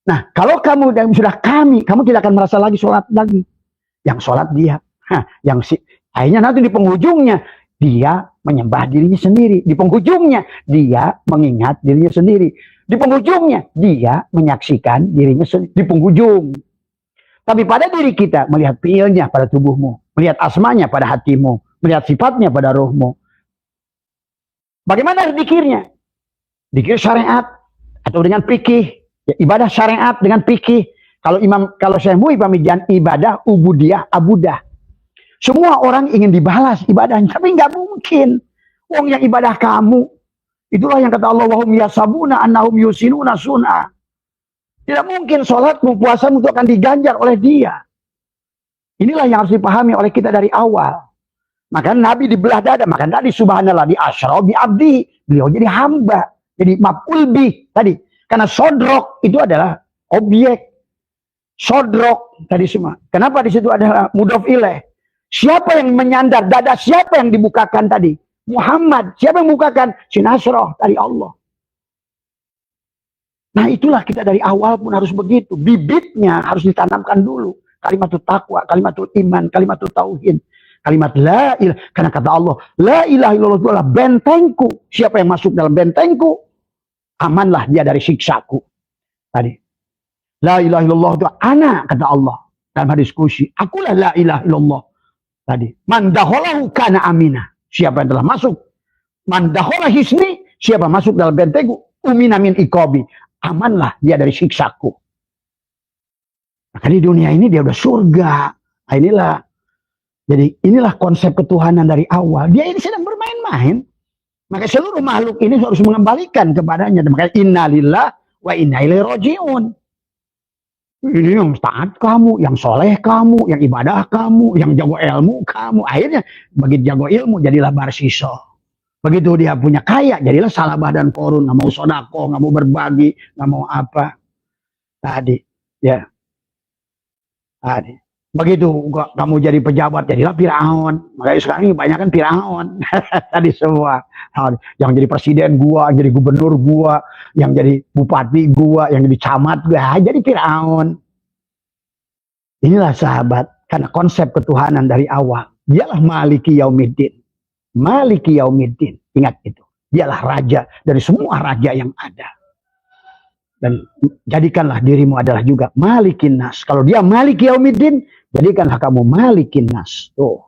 Nah. Kalau kamu sudah kami. Kamu tidak akan merasa lagi sholat lagi. Yang sholat dia. Akhirnya nanti di penghujungnya. Dia menyembah dirinya sendiri. Di penghujungnya. Dia mengingat dirinya sendiri. Di penghujungnya, dia menyaksikan dirinya di penghujung. Tapi pada diri kita, melihat fiilnya pada tubuhmu. Melihat asmanya pada hatimu. Melihat sifatnya pada rohmu. Bagaimana dikirnya? Dikir syariat. Atau dengan fikih. Ya, ibadah syariat dengan fikih. Kalau Syekh Mu'i pemikiran ibadah, ubudiyah, abudah. Semua orang ingin dibalas ibadahnya. Tapi nggak mungkin. Wong yang ibadah kamu. Itulah yang kata Allah, wahum yasabuna annahum yusinuna sun'a. Tidak mungkin sholatmu, puasamu itu akan diganjar oleh dia. Inilah yang harus dipahami oleh kita dari awal. Maka Nabi dibelah dada. Maka tadi subhanallah di asyra bi abdi. Beliau jadi hamba. Jadi maf'ul bih tadi. Karena sodrok itu adalah objek. Sodrok tadi semua. Kenapa di situ adalah mudhof ilaih? Siapa yang menyandar dada? Siapa yang dibukakan tadi? Muhammad. Siapa yang membukakan? Sinasroh dari Allah. Nah itulah kita dari awal pun harus begitu. Bibitnya harus ditanamkan dulu. Kalimatul taqwa, kalimatul iman, kalimatul tauhid. Kalimat la ilah. Karena kata Allah, la ilaha illallah itu adalah bentengku. Siapa yang masuk dalam bentengku, amanlah dia dari siksaku. Tadi. La ilaha illallah itu ana, kata Allah. Dalam hadis kursi. Akulah la ilaha illallah. Tadi. Man daholahu kana amina. Siapa yang telah masuk. Mandahola hisni. Siapa masuk dalam bentengku. Umina min ikobi. Amanlah dia dari siksaku. Maka di dunia ini dia udah surga. Nah, inilah. Jadi inilah konsep ketuhanan dari awal. Dia ini sedang bermain-main. Maka seluruh makhluk ini harus mengembalikan kepadanya. Maka innalillah wa inna ilaihi rajiun. Ini yang taat kamu, yang soleh kamu, yang ibadah kamu, yang jago ilmu kamu. Akhirnya begitu jago ilmu jadilah barsiso. Begitu dia punya kaya jadilah salabah dan korun. Nggak mau sodako, nggak mau berbagi, nggak mau apa. Tadi ya. Tadi. Begitu kamu jadi pejabat jadilah Firaun. Makanya sekarang ini banyak kan Firaun. Tadi semua. Yang jadi presiden gua, yang jadi gubernur gua, yang jadi bupati gua, yang jadi camat gua, jadi Firaun. Inilah sahabat, karena konsep ketuhanan dari awal. Dialah Maliki Yaumiddin. Maliki Yaumiddin. Ingat itu. Dialah raja dari semua raja yang ada. Dan jadikanlah dirimu adalah juga Malikin Nas. Kalau dia Maliki Yaumiddin, jadikanlah kamu Malikin Nas. Tuh.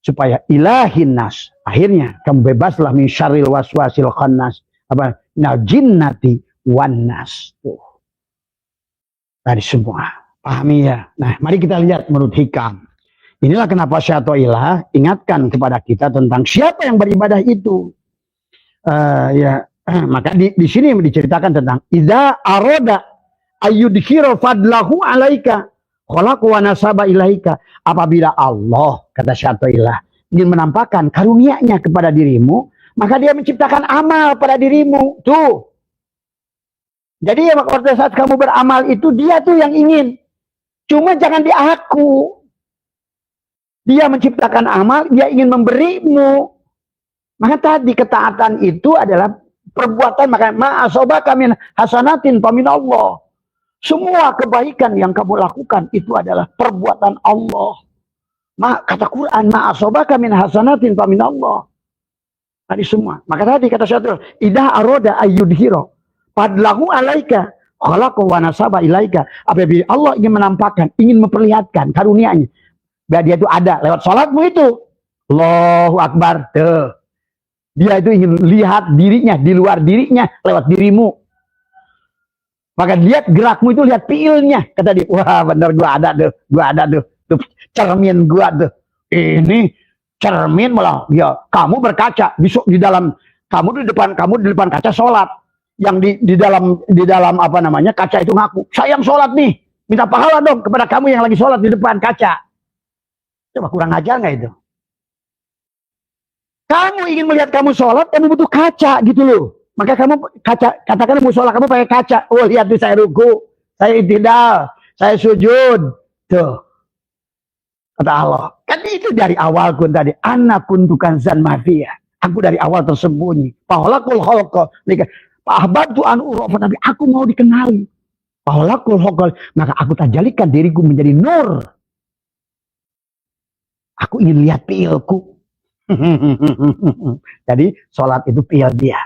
Supaya ilahin nas. Akhirnya kamu bebaslah min syarril waswasil khannas. Apa? Nal jinnati wan nas. Tuh. Dari semua. Pahami ya. Nah, mari kita lihat menurut hikam. Inilah kenapa Syato'ilah ingatkan kepada kita tentang siapa yang beribadah itu. Maka di sini diceritakan tentang idza aroda ayyudhira fadlahu alaika khalaqu wa nasaba ilaika. Apabila Allah, kata Syato'ilah, ingin menampakkan karunia-Nya kepada dirimu, maka dia menciptakan amal pada dirimu. Tuh. Jadi pada saat kamu beramal itu dia tuh yang ingin. Cuma jangan di aku. Dia menciptakan amal, dia ingin memberimu. Maka tadi ketaatan itu adalah perbuatan, maka ma'asobaka min hasanatin famin Allah. Semua kebaikan yang kamu lakukan itu adalah perbuatan Allah. Kata Quran, ma'asobaka min hasanatin famin Allah. Tadi semua. Maka tadi kata Syaitan, idza aroda ayyudhiro fadlahu alaika khalaqu wa nasaba ilaika. Apabila Allah ingin menampakkan, ingin memperlihatkan karunia-Nya, biar dia itu ada lewat sholatmu itu. Allahu Akbar. Tuh. Dia itu ingin lihat dirinya di luar dirinya lewat dirimu. Maka lihat gerakmu itu, lihat fiilnya. Kata dia, wah bener gua ada tuh. Tuh cermin gua tuh. Ini cermin malah, ya kamu berkaca di dalam kamu di depan kaca sholat. Yang di dalam apa namanya kaca itu ngaku, saya yang sholat nih, minta pahala dong kepada kamu yang lagi sholat di depan kaca. Coba kurang ajar nggak itu? Kamu ingin melihat kamu sholat, kamu butuh kaca gitu loh. Maka kamu katakan mau sholat, kamu pakai kaca. Oh lihat tuh saya ruku, saya i'tidal, saya sujud. Tuh. Kata Allah. Kan itu dari awal kun tadi. Ana kuntukan zan mafia. Aku dari awal tersembunyi. Paholakul holko. Ahbatu an urofa. Tapi aku mau dikenali. Paholakul holko. Maka aku tajalikan diriku menjadi nur. Aku ingin lihat piilku. Jadi sholat itu piil dia.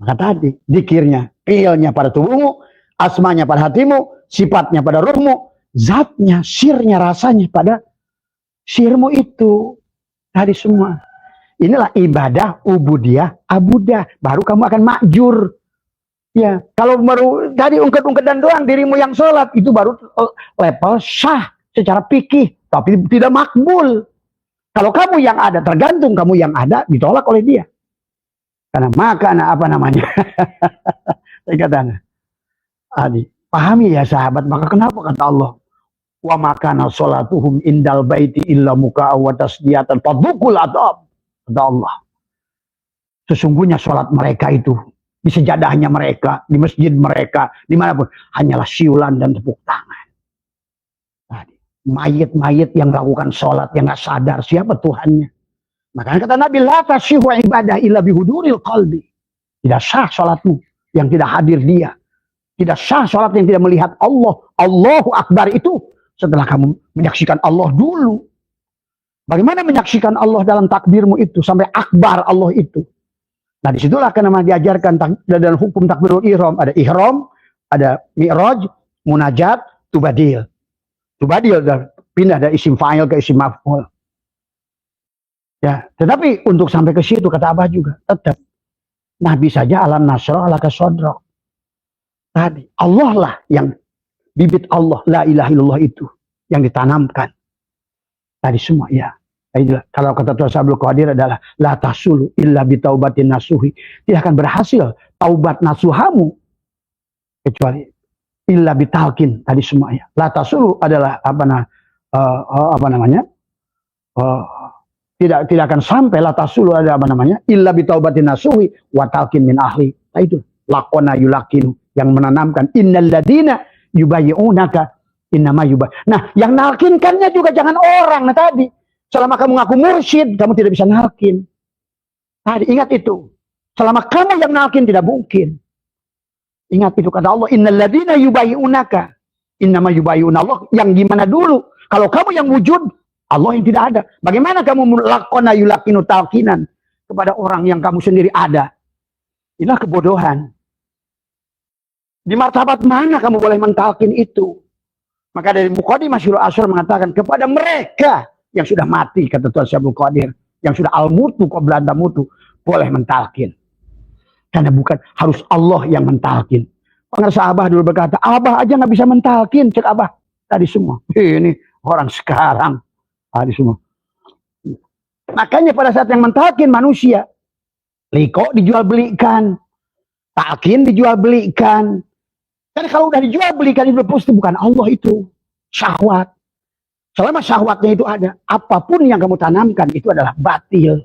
Maka tadi zikirnya, fiilnya pada tubuhmu, asmanya pada hatimu, sifatnya pada ruhmu, zatnya, sirnya, rasanya pada sirmu itu. Tadi semua. Inilah ibadah, ubudiyah, abudah. Baru kamu akan makjur. Ya, kalau baru tadi ungkit-ungkit dan doang dirimu yang sholat, itu baru level syah secara fikih, tapi tidak makbul. Kalau kamu yang ada, tergantung kamu yang ada, ditolak oleh dia. Karena makana apa namanya? Saya katakan, Adi, pahami ya sahabat, maka kenapa kata Allah, wa makana sholatuhum indal baiti illa muka'a wa tasdiyatan fadukul adab. Kata Allah, sesungguhnya sholat mereka itu, di sejadahnya mereka, di masjid mereka, dimanapun, hanyalah siulan dan tepuk tangan. Mayit-mayit yang melakukan sholat, yang gak sadar siapa Tuhannya. Makanya kata Nabi, la tasyihu ibadah illa bihuduril qalbi. Tidak sah sholatmu yang tidak hadir dia. Tidak sah sholat yang tidak melihat Allah. Allahu Akbar itu setelah kamu menyaksikan Allah dulu. Bagaimana menyaksikan Allah dalam takbirmu itu sampai akbar Allah itu? Nah disitulah karena diajarkan dalam hukum takbirul ihram. Ada ihram, ada mi'raj, munajat, tubadil. Tubadil pindah dari isim fa'il ke isim maf'ul. Ya, tetapi untuk sampai ke situ kata Abah juga tetap Nabi saja alam nasrah ala kasodrok. Tadi Allah lah yang bibit Allah la ilaha illallah itu yang ditanamkan. Tadi semua ya. Kalau kata Tuhan Sabul Qadir adalah la tasulu illa bitaubatin nasuhi. Tidak akan berhasil taubat nasuhamu kecuali illa bitalkin. Tadi semua ya. La tasulu adalah apa namanya? Tidak akan sampai la tasulu ada apa namanya? Illa bitaubatin nasuhi wa talkin min ahli. Nah itu lakona yulakinu yang menanamkan innal ladina yubayyi'unaka innama yubay. Nah, yang nalkinkannya juga jangan orang. Nah tadi, selama kamu ngaku mursyid, kamu tidak bisa nalkin. Tadi ingat itu. Selama kamu yang nalkin tidak mungkin. Ingat itu kata Allah, innal ladina yubayyi'unaka innama yubayyi'una Allah. Yang gimana dulu? Kalau kamu yang wujud, Allah yang tidak ada. Bagaimana kamu lakona yulakinu talkinan kepada orang yang kamu sendiri ada? Inilah kebodohan. Di martabat mana kamu boleh mentalkin itu? Maka dari Muqaddimah Syurul Asrar mengatakan kepada mereka yang sudah mati, kata Tuhan Syabul Qadir, yang sudah al-mutu qabla mutu, boleh mentalkin. Karena bukan harus Allah yang mentalkin. Pengarsa Abah dulu berkata, Abah aja nggak bisa mentalkin, cek Abah tadi semua. Ini orang sekarang tadi semua. Makanya pada saat yang mentalkin manusia, liko dijual belikan, talkin dijual belikan. Karena kalau udah dijual belikan itu pasti bukan Allah itu. Syahwat. Selama syahwatnya itu ada, apapun yang kamu tanamkan itu adalah batil.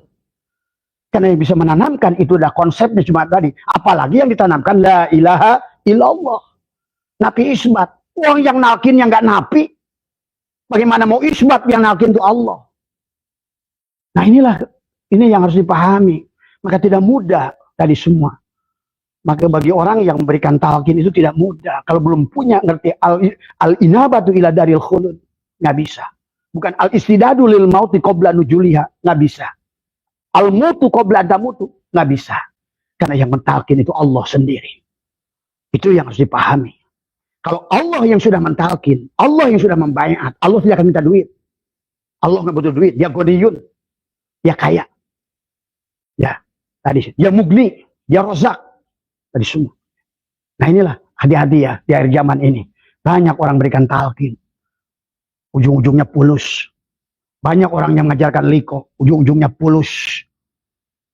Karena yang bisa menanamkan itu adalah konsepnya cuma tadi. Apalagi yang ditanamkan la ilaha illallah. Nabi isbat. Orang yang nalkin yang gak nabi. Bagaimana mau isbat yang nalkin itu Allah. Nah ini yang harus dipahami. Maka tidak mudah tadi semua. Maka bagi orang yang memberikan talqin itu tidak mudah. Kalau belum punya ngerti al-inabatu ila daril khulud, nggak bisa. Bukan al-istidadu lil mauti qabla nujuliha, nggak bisa. Al-mutu qabla damutu, nggak bisa. Karena yang mentalkin itu Allah sendiri. Itu yang harus dipahami. Kalau Allah yang sudah mentalkin, Allah yang sudah membayat, Allah tidak akan minta duit. Allah nggak butuh duit, dia godiyun, dia kaya. Ya, tadi dia mugni, dia rozak. Tadi semua. Nah inilah hati-hati ya di akhir zaman ini. Banyak orang berikan talqin, ujung-ujungnya pulus. Banyak orang yang mengajarkan liko, ujung-ujungnya pulus.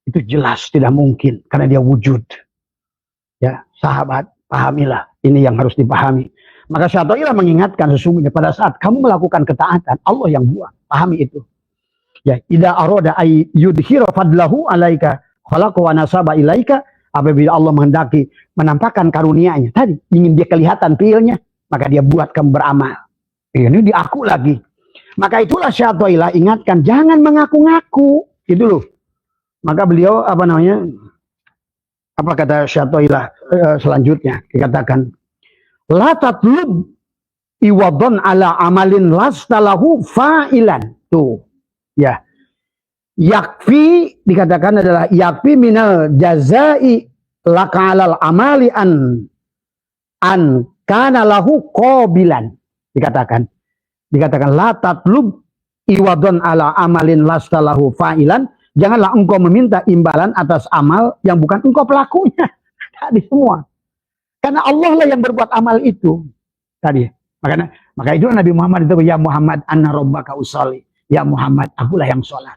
Itu jelas tidak mungkin karena dia wujud. Ya, sahabat, pahamilah ini yang harus dipahami. Maka Syaitan mengingatkan sesungguhnya pada saat kamu melakukan ketaatan, Allah yang buat. Pahami itu. Ya, idza arada ay yudhira fadlahu alaika khalaqa wa nasaba ilaika, apabila Allah menghendaki menampakkan karunia-Nya tadi, ingin dia kelihatan fiilnya, maka dia buat kamu beramal. Ini diaku lagi. Maka itulah Syaitan ingatkan, jangan mengaku-ngaku. Itu loh. Maka beliau apa kata Syaitan selanjutnya dikatakan, la tatlub iwadon ala amalin lastalahu fa'ilan. Tuh. Ya. Yakfi dikatakan adalah yakfi minal jazai laka alal amali an kana lahu qabilan. Dikatakan la tatlub iwadon ala amalin lastalahu fa'ilan. Janganlah engkau meminta imbalan atas amal yang bukan engkau pelakunya. Tadi semua. Karena Allah lah yang berbuat amal itu. Tadi. Maka itu Nabi Muhammad itu, ya Muhammad anna rabbaka usolli. Ya Muhammad, akulah yang sholat.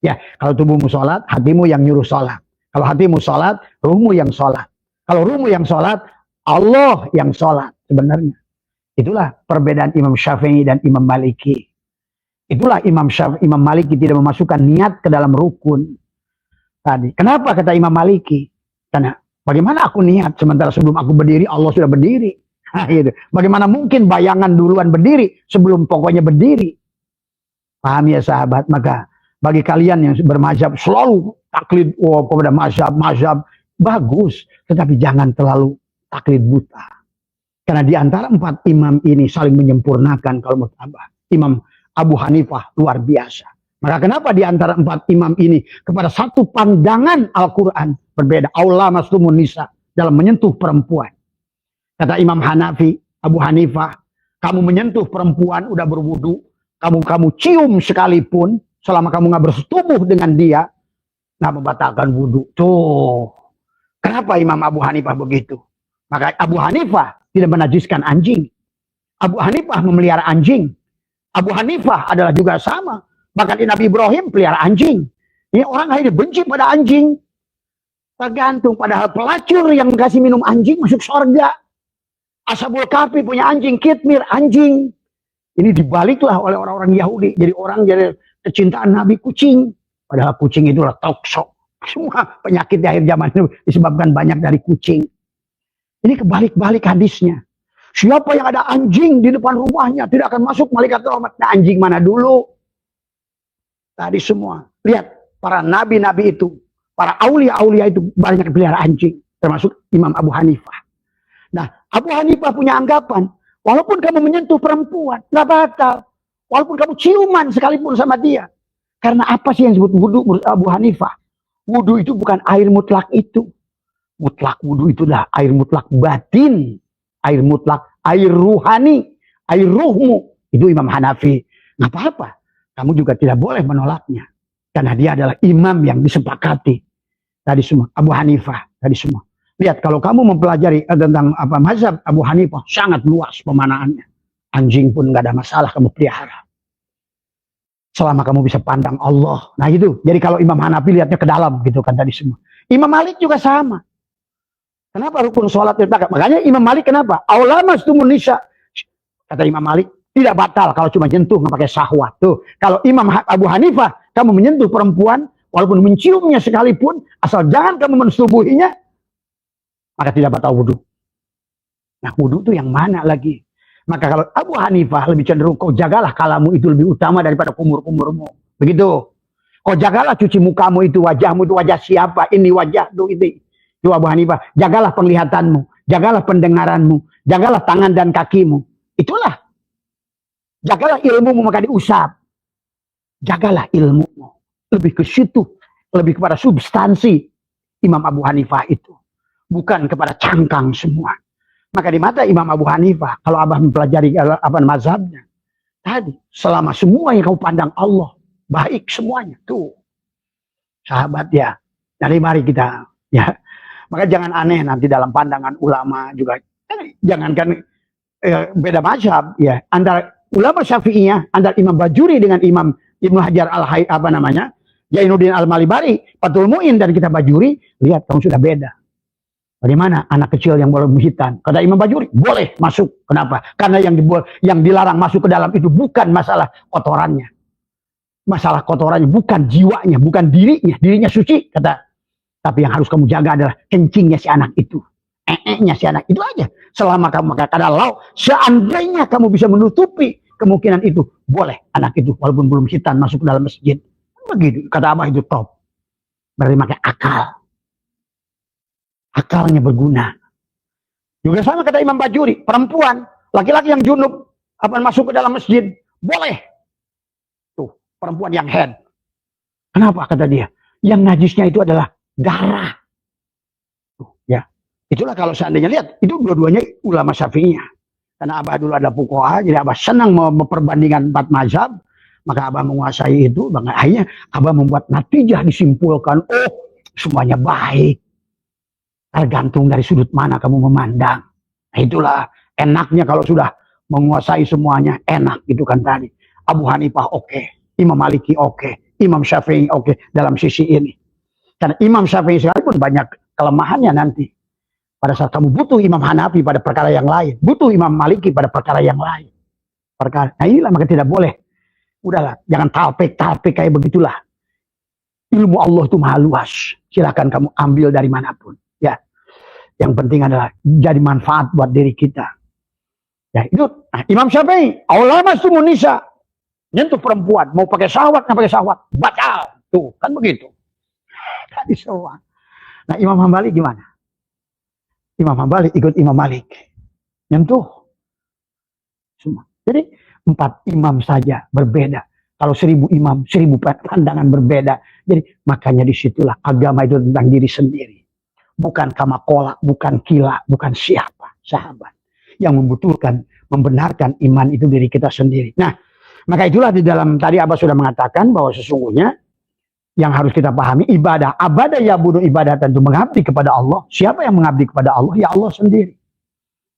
Ya, kalau tubuhmu sholat, hatimu yang nyuruh sholat. Kalau hatimu sholat, ruhmu yang sholat. Kalau ruhmu yang sholat, Allah yang sholat. Sebenarnya. Itulah perbedaan Imam Syafi'i dan Imam Maliki. Itulah Imam Maliki tidak memasukkan niat ke dalam rukun. Tadi. Kenapa kata Imam Maliki? Karena bagaimana aku niat sementara sebelum aku berdiri Allah sudah berdiri. Nah, gitu. Bagaimana mungkin bayangan duluan berdiri sebelum pokoknya berdiri? Paham ya sahabat? Maka bagi kalian yang bermazhab selalu taklid kepada mazhab bagus, tetapi jangan terlalu taklid buta. Karena di antara 4 imam ini saling menyempurnakan kalau menurut Imam Abu Hanifah luar biasa. Maka kenapa di antara 4 imam ini kepada satu pandangan Al-Quran berbeda. Allah maslumun nisa dalam menyentuh perempuan. Kata Imam Hanafi, Abu Hanifah, kamu menyentuh perempuan udah berwudu, kamu cium sekalipun selama kamu nggak bersetubuh dengan dia, nggak membatalkan wudu. Tuh, kenapa Imam Abu Hanifah begitu? Maka Abu Hanifah tidak menajiskan anjing. Abu Hanifah memelihara anjing. Abu Hanifah adalah juga sama. Bahkan Nabi Ibrahim pelihara anjing. Ini orang akhirnya benci pada anjing. Tergantung, padahal pelacur yang dikasih minum anjing masuk surga. Ashabul Kahfi punya anjing, Kitmir, anjing. Ini dibaliklah oleh orang-orang Yahudi. Jadi orang jadi kecintaan Nabi kucing. Padahal kucing itulah toksok. Semua penyakit di akhir zaman itu disebabkan banyak dari kucing. Ini kebalik-balik hadisnya. Siapa yang ada anjing di depan rumahnya tidak akan masuk malaikat rahmat. Nah, anjing mana dulu? Tadi semua. Lihat para nabi-nabi itu. Para aulia-aulia itu banyak pelihara anjing. Termasuk Imam Abu Hanifah. Nah, Abu Hanifah punya anggapan. Walaupun kamu menyentuh perempuan, nggak batal. Walaupun kamu ciuman sekalipun sama dia. Karena apa sih yang disebut wudu menurut Abu Hanifah? Wudu itu bukan air mutlak itu. Mutlak wudu itu adalah air mutlak batin. Air mutlak, air ruhani, air ruhmu. Itu Imam Hanafi. Nggak apa-apa. Kamu juga tidak boleh menolaknya. Karena dia adalah imam yang disepakati. Tadi semua. Abu Hanifah. Tadi semua. Lihat, kalau kamu mempelajari tentang mazhab Abu Hanifah, sangat luas pemanaannya. Anjing pun nggak ada masalah kamu pelihara. Selama kamu bisa pandang Allah. Nah itu. Jadi kalau Imam Hanafi lihatnya ke dalam gitu kan tadi semua. Imam Malik juga sama. Kenapa rukun sholat diletakkan? Makanya Imam Malik kenapa? Aula maslumun nisa. Kata Imam Malik, tidak batal kalau cuma nyentuh nggak pakai syahwat. Tuh, kalau Imam Abu Hanifah, kamu menyentuh perempuan, walaupun menciumnya sekalipun, asal jangan kamu mensetubuhinya, maka tidak batal wudhu. Nah, wudhu itu yang mana lagi? Maka kalau Abu Hanifah lebih cenderung, kau jagalah kalamu itu lebih utama daripada kumur-kumurmu. Begitu. Kau jagalah cuci mukamu itu, wajahmu itu wajah siapa? Ini wajah itu. Itu Abu Hanifah. Jagalah penglihatanmu. Jagalah pendengaranmu. Jagalah tangan dan kakimu. Itulah. Jagalah ilmumu maka diusap. Jagalah ilmumu. Lebih ke situ. Lebih kepada substansi Imam Abu Hanifah itu. Bukan kepada cangkang semua. Maka di mata Imam Abu Hanifah, kalau abah mempelajari mazhabnya, tadi selama semua yang kau pandang Allah, baik semuanya. Tuh, sahabat ya. Jadi mari kita, ya. Maka jangan aneh nanti dalam pandangan ulama juga. Jangankan beda mazhab ya, antara ulama Syafi'iyah, antara Imam Bajuri dengan Imam Ibnu Hajar Jainuddin Al-Malibari, Fathul Mu'in dan kitab Bajuri, lihat kamu sudah beda. Bagaimana anak kecil yang boleh berhitan? Kata Imam Bajuri, boleh masuk. Kenapa? Karena yang dilarang masuk ke dalam itu bukan masalah kotorannya. Masalah kotorannya bukan jiwanya, bukan dirinya. Dirinya suci, kata. Tapi yang harus kamu jaga adalah kencingnya si anak itu. Nya si anak itu aja. Selama kamu kalau seandainya kamu bisa menutupi kemungkinan itu, boleh anak itu walaupun belum hitan masuk ke dalam masjid. Begitu kata Abah, itu top. Berarti pakai akal. Akalnya berguna. Juga sama kata Imam Bajuri, perempuan, laki-laki yang junub apa masuk ke dalam masjid, boleh. Tuh, perempuan yang head. Kenapa kata dia? Yang najisnya itu adalah darah. Tuh, ya. Itulah kalau seandainya lihat, itu dua-duanya ulama Syafi'iyah. Karena Abah dulu ada fuqaha, jadi Abah senang memperbandingkan 4 mazhab, maka Abah menguasai itu, maka akhirnya Abah membuat natijah disimpulkan, oh semuanya baik. Tergantung dari sudut mana kamu memandang. Nah, itulah enaknya kalau sudah menguasai semuanya, enak gitu kan tadi. Abu Hanifah oke, Imam Maliki oke, Imam Syafi'i oke dalam sisi ini. Karena Imam Syafi'i sekalipun banyak kelemahannya nanti. Pada saat kamu butuh Imam Hanafi pada perkara yang lain, butuh Imam Maliki pada perkara yang lain. Nah inilah maka tidak boleh. Udahlah, jangan talpek kayak begitulah. Ilmu Allah itu maha luas. Silakan kamu ambil dari manapun. Ya, yang penting adalah jadi manfaat buat diri kita. Ya itu. Nah, Imam Syafi'i, ulama sumun nisa, nyentuh perempuan, mau pakai syahwat, nggak pakai syahwat, batal. Tuh kan begitu. Tadi soal. Nah Imam Hambali gimana? Imam Hambali ikut Imam Malik, nyentuh semua. Jadi 4 imam saja berbeda. Kalau 1000 imam, 1000 pandangan berbeda. Jadi makanya disitulah agama itu tentang diri sendiri. Bukan kamakola, bukan kila, bukan siapa, sahabat. Yang membutuhkan, membenarkan iman itu diri kita sendiri. Nah, maka itulah di dalam, tadi Abah sudah mengatakan bahwa sesungguhnya yang harus kita pahami, ibadah. Abadah ya bunuh ibadah tentu mengabdi kepada Allah. Siapa yang mengabdi kepada Allah? Ya Allah sendiri.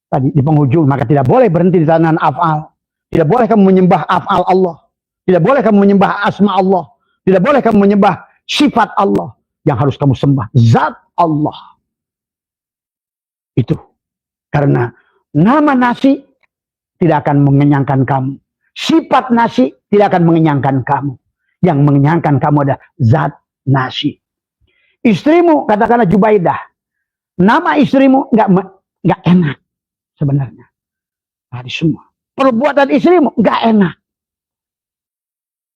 Tadi di penghujung, maka tidak boleh berhenti di tatanan af'al. Tidak boleh kamu menyembah af'al Allah. Tidak boleh kamu menyembah asma Allah. Tidak boleh kamu menyembah sifat Allah. Yang harus kamu sembah zat Allah. Itu. Karena nama nasi tidak akan mengenyangkan kamu. Sifat nasi tidak akan mengenyangkan kamu. Yang mengenyangkan kamu adalah zat nasi. Istrimu, katakanlah Jubaidah. Nama istrimu nggak enak sebenarnya. Dari semua. Perbuatan istrimu nggak enak.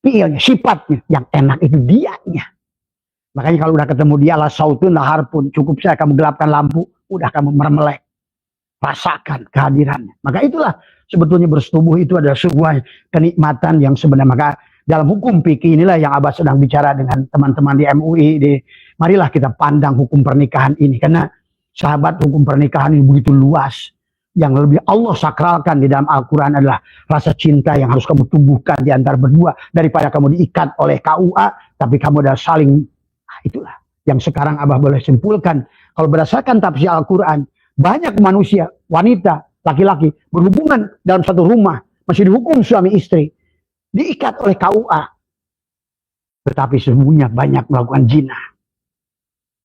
Fiilnya, sifatnya. Yang enak itu dianya. Makanya kalau udah ketemu dia, la sautun la harpun. Cukup saya kamu gelapkan lampu, udah kamu meremelek. Rasakan kehadirannya. Maka itulah sebetulnya bersetubuh itu adalah sebuah kenikmatan yang sebenarnya. Maka dalam hukum fikih inilah yang Abah sedang bicara dengan teman-teman di MUI. Marilah kita pandang hukum pernikahan ini. Karena sahabat hukum pernikahan ini begitu luas. Yang lebih Allah sakralkan di dalam Al-Quran adalah rasa cinta yang harus kamu tumbuhkan di antara berdua. Daripada kamu diikat oleh KUA, tapi kamu adalah saling. Nah, itulah yang sekarang Abah boleh simpulkan. Kalau berdasarkan tafsir Al-Quran, banyak manusia, wanita, laki-laki berhubungan dalam satu rumah. Masih dihukum suami istri. Diikat oleh KUA. Tetapi sesungguhnya banyak melakukan zina.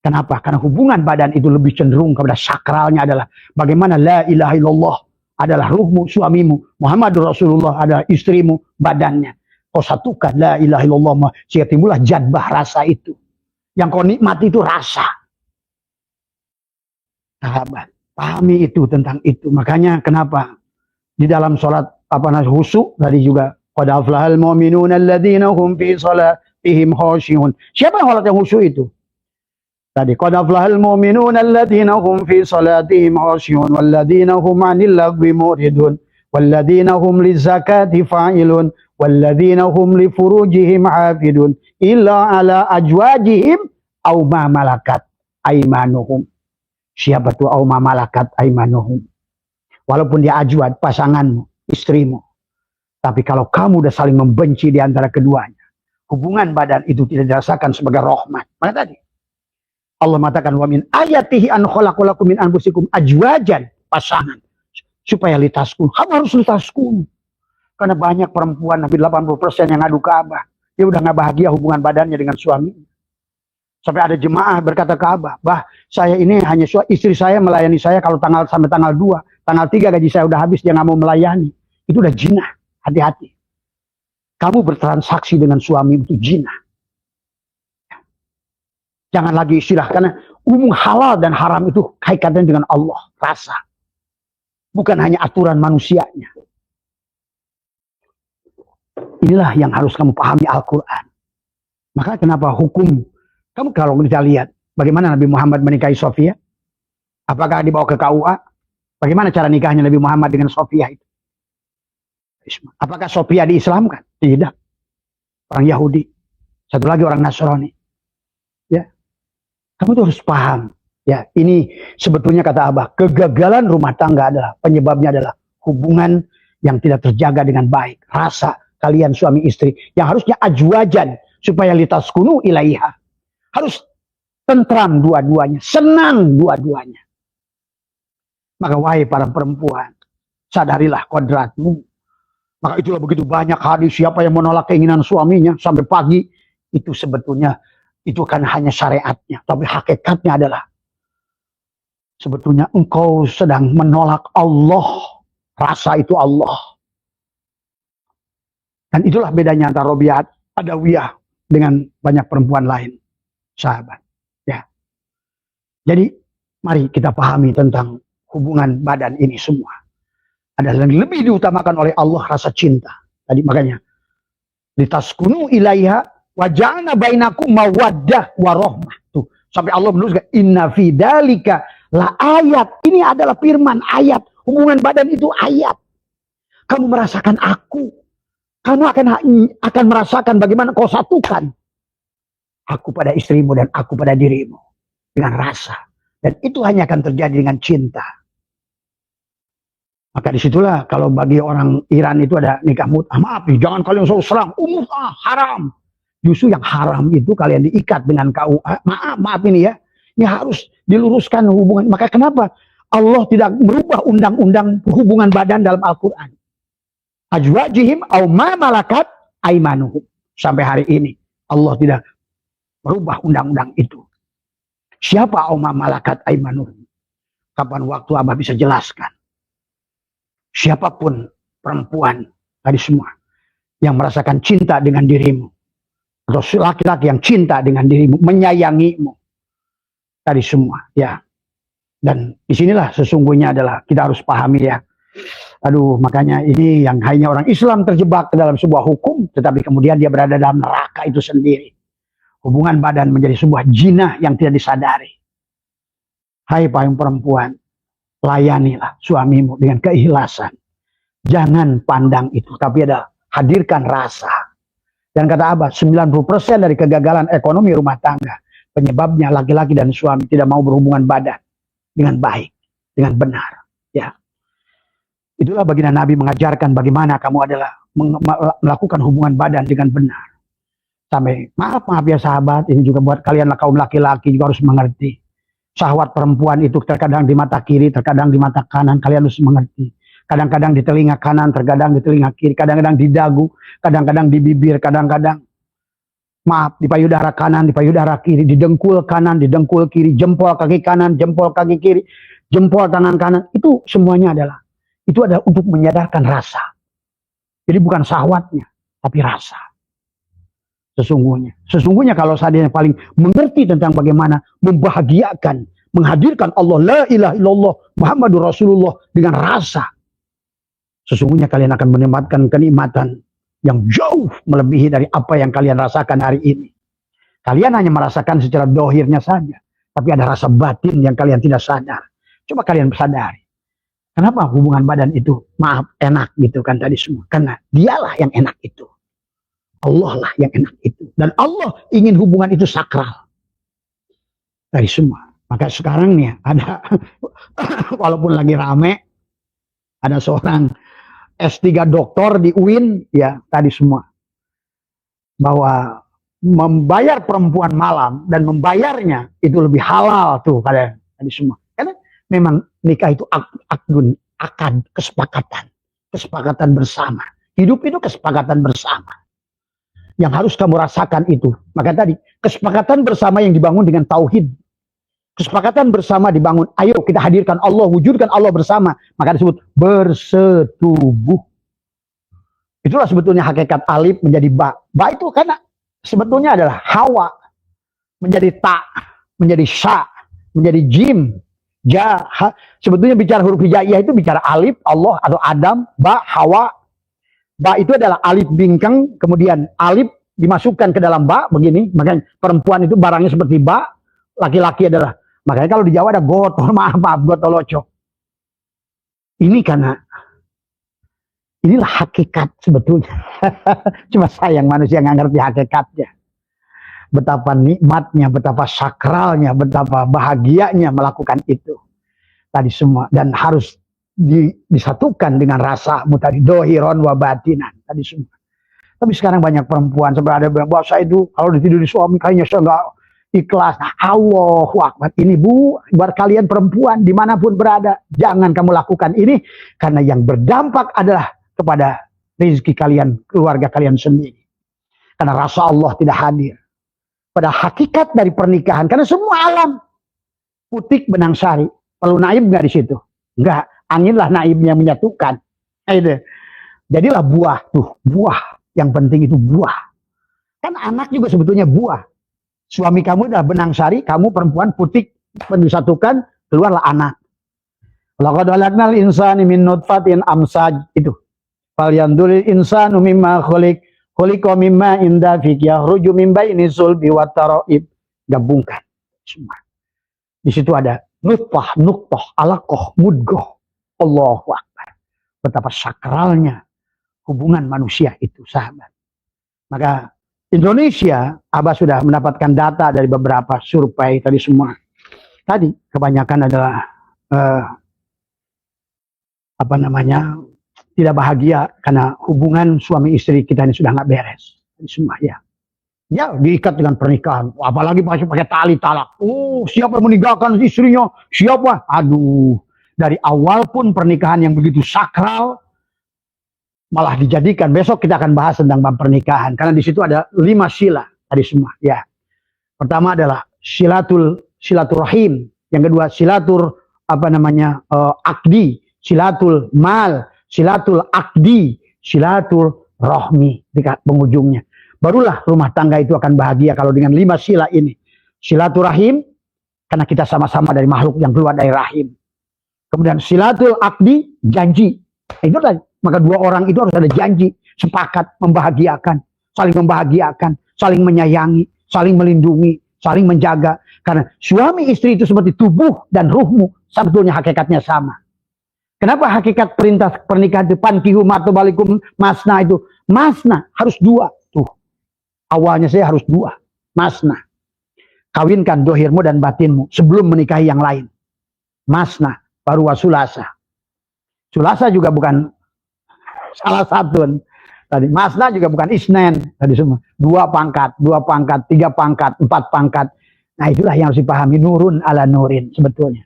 Kenapa? Karena hubungan badan itu lebih cenderung kepada sakralnya adalah bagaimana la ilaha illallah adalah ruhmu, suamimu. Muhammadur Rasulullah adalah istrimu, badannya. Kau satukan la ilaha illallah. Sehingga timbullah jadbah rasa itu. Yang kau nikmati itu rasa. Sahabat, pahami itu tentang itu. Makanya kenapa? Di dalam sholat khusyuk tadi juga. Qad aflahal mu'minun alladzina hum fi salatihim khashi'un. Siapa yang sholat yang khusyuk itu? Tadi qad aflahal mu'minun alladzina hum fi salatihim khashi'un walladzina hum 'anil lagwi muridun walladzina hum lizakati fa'ilun walladzina hum li furujihim 'afidun illa 'ala ajwajihim aw ma malakat aymanuhum. Siapa tuh aw ma malakat aymanuhum? Walaupun dia ajwad, pasanganmu, istrimu. Tapi kalau kamu udah saling membenci di antara keduanya, hubungan badan itu tidak dirasakan sebagai rahmat. Mana tadi? Allah mengatakan wa min ayatihi an khalaqalakum min anfusikum ajwajan, pasangan. supaya litaskun. Kamu harus litaskun. Karena banyak perempuan, hampir 80% yang ngadu ke Abah. Dia udah gak bahagia hubungan badannya dengan suami. Sampai ada jemaah berkata ke Abah, bah, saya ini hanya istri saya melayani saya kalau sampai tanggal 2, tanggal 3 gaji saya udah habis, dia gak mau melayani. Itu udah jinah, hati-hati. Kamu bertransaksi dengan suami itu jinah. Jangan lagi istilah, karena umum halal dan haram itu kaitannya dengan Allah, rasa. Bukan hanya aturan manusianya. Inilah yang harus kamu pahami Al-Quran. Maka kenapa hukum, kamu kalau kita lihat, bagaimana Nabi Muhammad menikahi Sofia? Apakah dibawa ke KUA? Bagaimana cara nikahnya Nabi Muhammad dengan Sofia itu? Apakah Sofia diislamkan? Tidak. Orang Yahudi. Satu lagi orang Nasrani. Ya, kamu tuh harus paham. Ya, ini sebetulnya kata Abah, kegagalan rumah tangga adalah penyebabnya adalah hubungan yang tidak terjaga dengan baik. Rasa kalian suami istri yang harusnya ajwajan supaya litaskunu ilaiha. Harus tentram dua-duanya, senang dua-duanya. Maka wahai para perempuan, sadarilah kodratmu. Maka itulah begitu banyak hadis, siapa yang menolak keinginan suaminya sampai pagi, itu sebetulnya itu kan hanya syariatnya, tapi hakikatnya adalah sebetulnya engkau sedang menolak Allah. Rasa itu Allah. Dan itulah bedanya antara Robiat Adawiyah dengan banyak perempuan lain. Sahabat. Ya. Jadi mari kita pahami tentang hubungan badan ini semua. Ada yang lebih diutamakan oleh Allah, rasa cinta. Tadi makanya litaskunu ilaiha wa ja'alna bainakum mawaddah warahmah. Tuh, sampai Allah menuliskan inna fi dzalika la ayat. Ini adalah firman ayat. Hubungan badan itu ayat. Kamu merasakan aku. Kamu akan merasakan bagaimana kau satukan aku pada istrimu dan aku pada dirimu dengan rasa. Dan itu hanya akan terjadi dengan cinta. Maka disitulah kalau bagi orang Iran itu ada nikah mut'ah. Maaf nih, jangan kalian selalu serang. Mut'ah haram. Justru yang haram itu kalian diikat dengan KUA. Maaf ini ya. Ini harus diluruskan hubungan. Maka kenapa Allah tidak merubah undang-undang hubungan badan dalam Al-Quran? Ajwajihim au ma malakat aimanuhum. Sampai hari ini Allah tidak merubah undang-undang itu. Siapa au ma malakat aimanuhum? Kapan waktu Abah bisa jelaskan? Siapapun perempuan tadi semua yang merasakan cinta dengan dirimu, atau laki-laki yang cinta dengan dirimu, menyayangimu, tadi semua ya. Dan disinilah sesungguhnya adalah kita harus pahami ya. Aduh, makanya ini yang hanya orang Islam terjebak ke dalam sebuah hukum, tetapi kemudian dia berada dalam neraka itu sendiri. Hubungan badan menjadi sebuah jinah yang tidak disadari. Hai payung perempuan, layanilah suamimu dengan keikhlasan. Jangan pandang itu, tapi ada hadirkan rasa. Dan kata Abah, 90% dari kegagalan ekonomi rumah tangga, penyebabnya laki-laki dan suami tidak mau berhubungan badan dengan baik, dengan benar. Ya, itulah baginda Nabi mengajarkan bagaimana kamu adalah melakukan hubungan badan dengan benar. Sampai maaf ya sahabat, ini juga buat kalian kaum laki-laki juga harus mengerti. Syahwat perempuan itu terkadang di mata kiri, terkadang di mata kanan. Kalian harus mengerti. Kadang-kadang di telinga kanan, terkadang di telinga kiri. Kadang-kadang di dagu, kadang-kadang di bibir, kadang-kadang maaf di payudara kanan, di payudara kiri, di dengkul kanan, di dengkul kiri, jempol kaki kanan, jempol kaki kiri, jempol tangan kanan. Itu semuanya adalah untuk menyadarkan rasa. Jadi bukan syahwatnya, tapi rasa. Sesungguhnya kalau seandainya paling mengerti tentang bagaimana membahagiakan, menghadirkan Allah, la ilaha illallah, Muhammadur Rasulullah dengan rasa. Sesungguhnya kalian akan menikmatkan kenikmatan yang jauh melebihi dari apa yang kalian rasakan hari ini. Kalian hanya merasakan secara dohirnya saja, tapi ada rasa batin yang kalian tidak sadar. Coba kalian sadari. Kenapa hubungan badan itu, maaf, enak gitu kan tadi semua. Karena dialah yang enak itu. Allah lah yang enak itu. Dan Allah ingin hubungan itu sakral. Dari semua. Maka sekarang nih ada, walaupun lagi rame, ada seorang S3 doktor di UIN, ya tadi semua. Bahwa membayar perempuan malam dan membayarnya itu lebih halal tuh kalian tadi semua. Karena memang nikah itu akad, kesepakatan. Kesepakatan bersama. Hidup itu kesepakatan bersama. Yang harus kamu rasakan itu. Maka tadi, kesepakatan bersama yang dibangun dengan tauhid. Kesepakatan bersama dibangun. Ayo kita hadirkan Allah, wujudkan Allah bersama. Maka disebut bersetubuh. Itulah sebetulnya hakikat alif menjadi ba. Ba itu karena sebetulnya adalah hawa. Menjadi ta, menjadi sya, menjadi jim, ja. Sebetulnya bicara huruf hijaiyah itu bicara alif, Allah atau Adam, ba, hawa. Ba itu adalah alif bingkang, kemudian alif dimasukkan ke dalam ba, begini. Makanya perempuan itu barangnya seperti ba, laki-laki adalah. Makanya kalau di Jawa ada gotol, maaf, gotoloco. Ini karena inilah hakikat sebetulnya. Cuma sayang manusia nggak ngerti hakikatnya. Betapa nikmatnya, betapa sakralnya, betapa bahagianya melakukan itu. Tadi semua. Dan harus disatukan dengan rasamu tadi. Dohiron wa batinan. Tadi semua. Tapi sekarang banyak perempuan. Sampai ada bilang, bahwa saya itu kalau ditiduri suami kayaknya saya nggak ikhlas. Nah, Allahu Akbar. Ini bu, buat kalian perempuan dimanapun berada. Jangan kamu lakukan ini. Karena yang berdampak adalah kepada rezeki kalian, keluarga kalian sendiri. Karena rasa Allah tidak hadir. Pada hakikat dari pernikahan. Karena semua alam. Putik benang sari. Perlu naib nggak di situ? Enggak. Anginlah naibnya menyatukan. Itu. Jadilah buah tuh. Buah. Yang penting itu buah. Kan anak juga sebetulnya buah. Suami kamu adalah benang sari. Kamu perempuan putik. Disatukan. Keluarlah anak. Laqad khalaqnal insana min nutfatin amsaj. Itu. Falyanduril insanu mimma khuliq. Khuliqa mimma inda fikya. Ruju mimba ini sulbi wa taraib. Gabungkan. Semua. Di situ ada nutfah, nuktah, alaqah, mudghah. Allahu Akbar. Betapa sakralnya hubungan manusia itu, sahabat. Maka Indonesia, Abah sudah mendapatkan data dari beberapa survei tadi semua. Tadi kebanyakan adalah tidak bahagia karena hubungan suami istri kita ini sudah nggak beres. Tadi semua ya. Ya diikat dengan pernikahan. Apalagi masih pakai tali talak. Oh, siapa yang meninggalkan istrinya? Siapa? Aduh. Dari awal pun pernikahan yang begitu sakral malah dijadikan. Besok kita akan bahas tentang pernikahan karena di situ ada 5 sila tadi semua. Ya. Pertama adalah silaturahim. Yang kedua akdi, silatul mal, silatul akdi, silatul rahmi di penghujungnya. Barulah rumah tangga itu akan bahagia kalau dengan 5 sila ini. Silaturahim karena kita sama-sama dari makhluk yang keluar dari rahim. Kemudian silatul akdi, janji. Itu tadi. Maka 2 orang itu harus ada janji, sepakat membahagiakan, saling menyayangi, saling melindungi, saling menjaga. Karena suami istri itu seperti tubuh dan ruhmu, sebetulnya hakikatnya sama. Kenapa hakikat perintah pernikahan itu pankihu matobalikum masna itu? Masna harus 2. Tuh. Awalnya saya harus 2. Masna. Kawinkan dohirmu dan batinmu sebelum menikahi yang lain. Masna. Baru wasulasa. Sulasa juga bukan salah satu. Tadi masna juga bukan isnen. Tadi semua 2 pangkat, 3 pangkat, 4 pangkat. Nah itulah yang harus dipahami. Nurun ala nurin sebetulnya.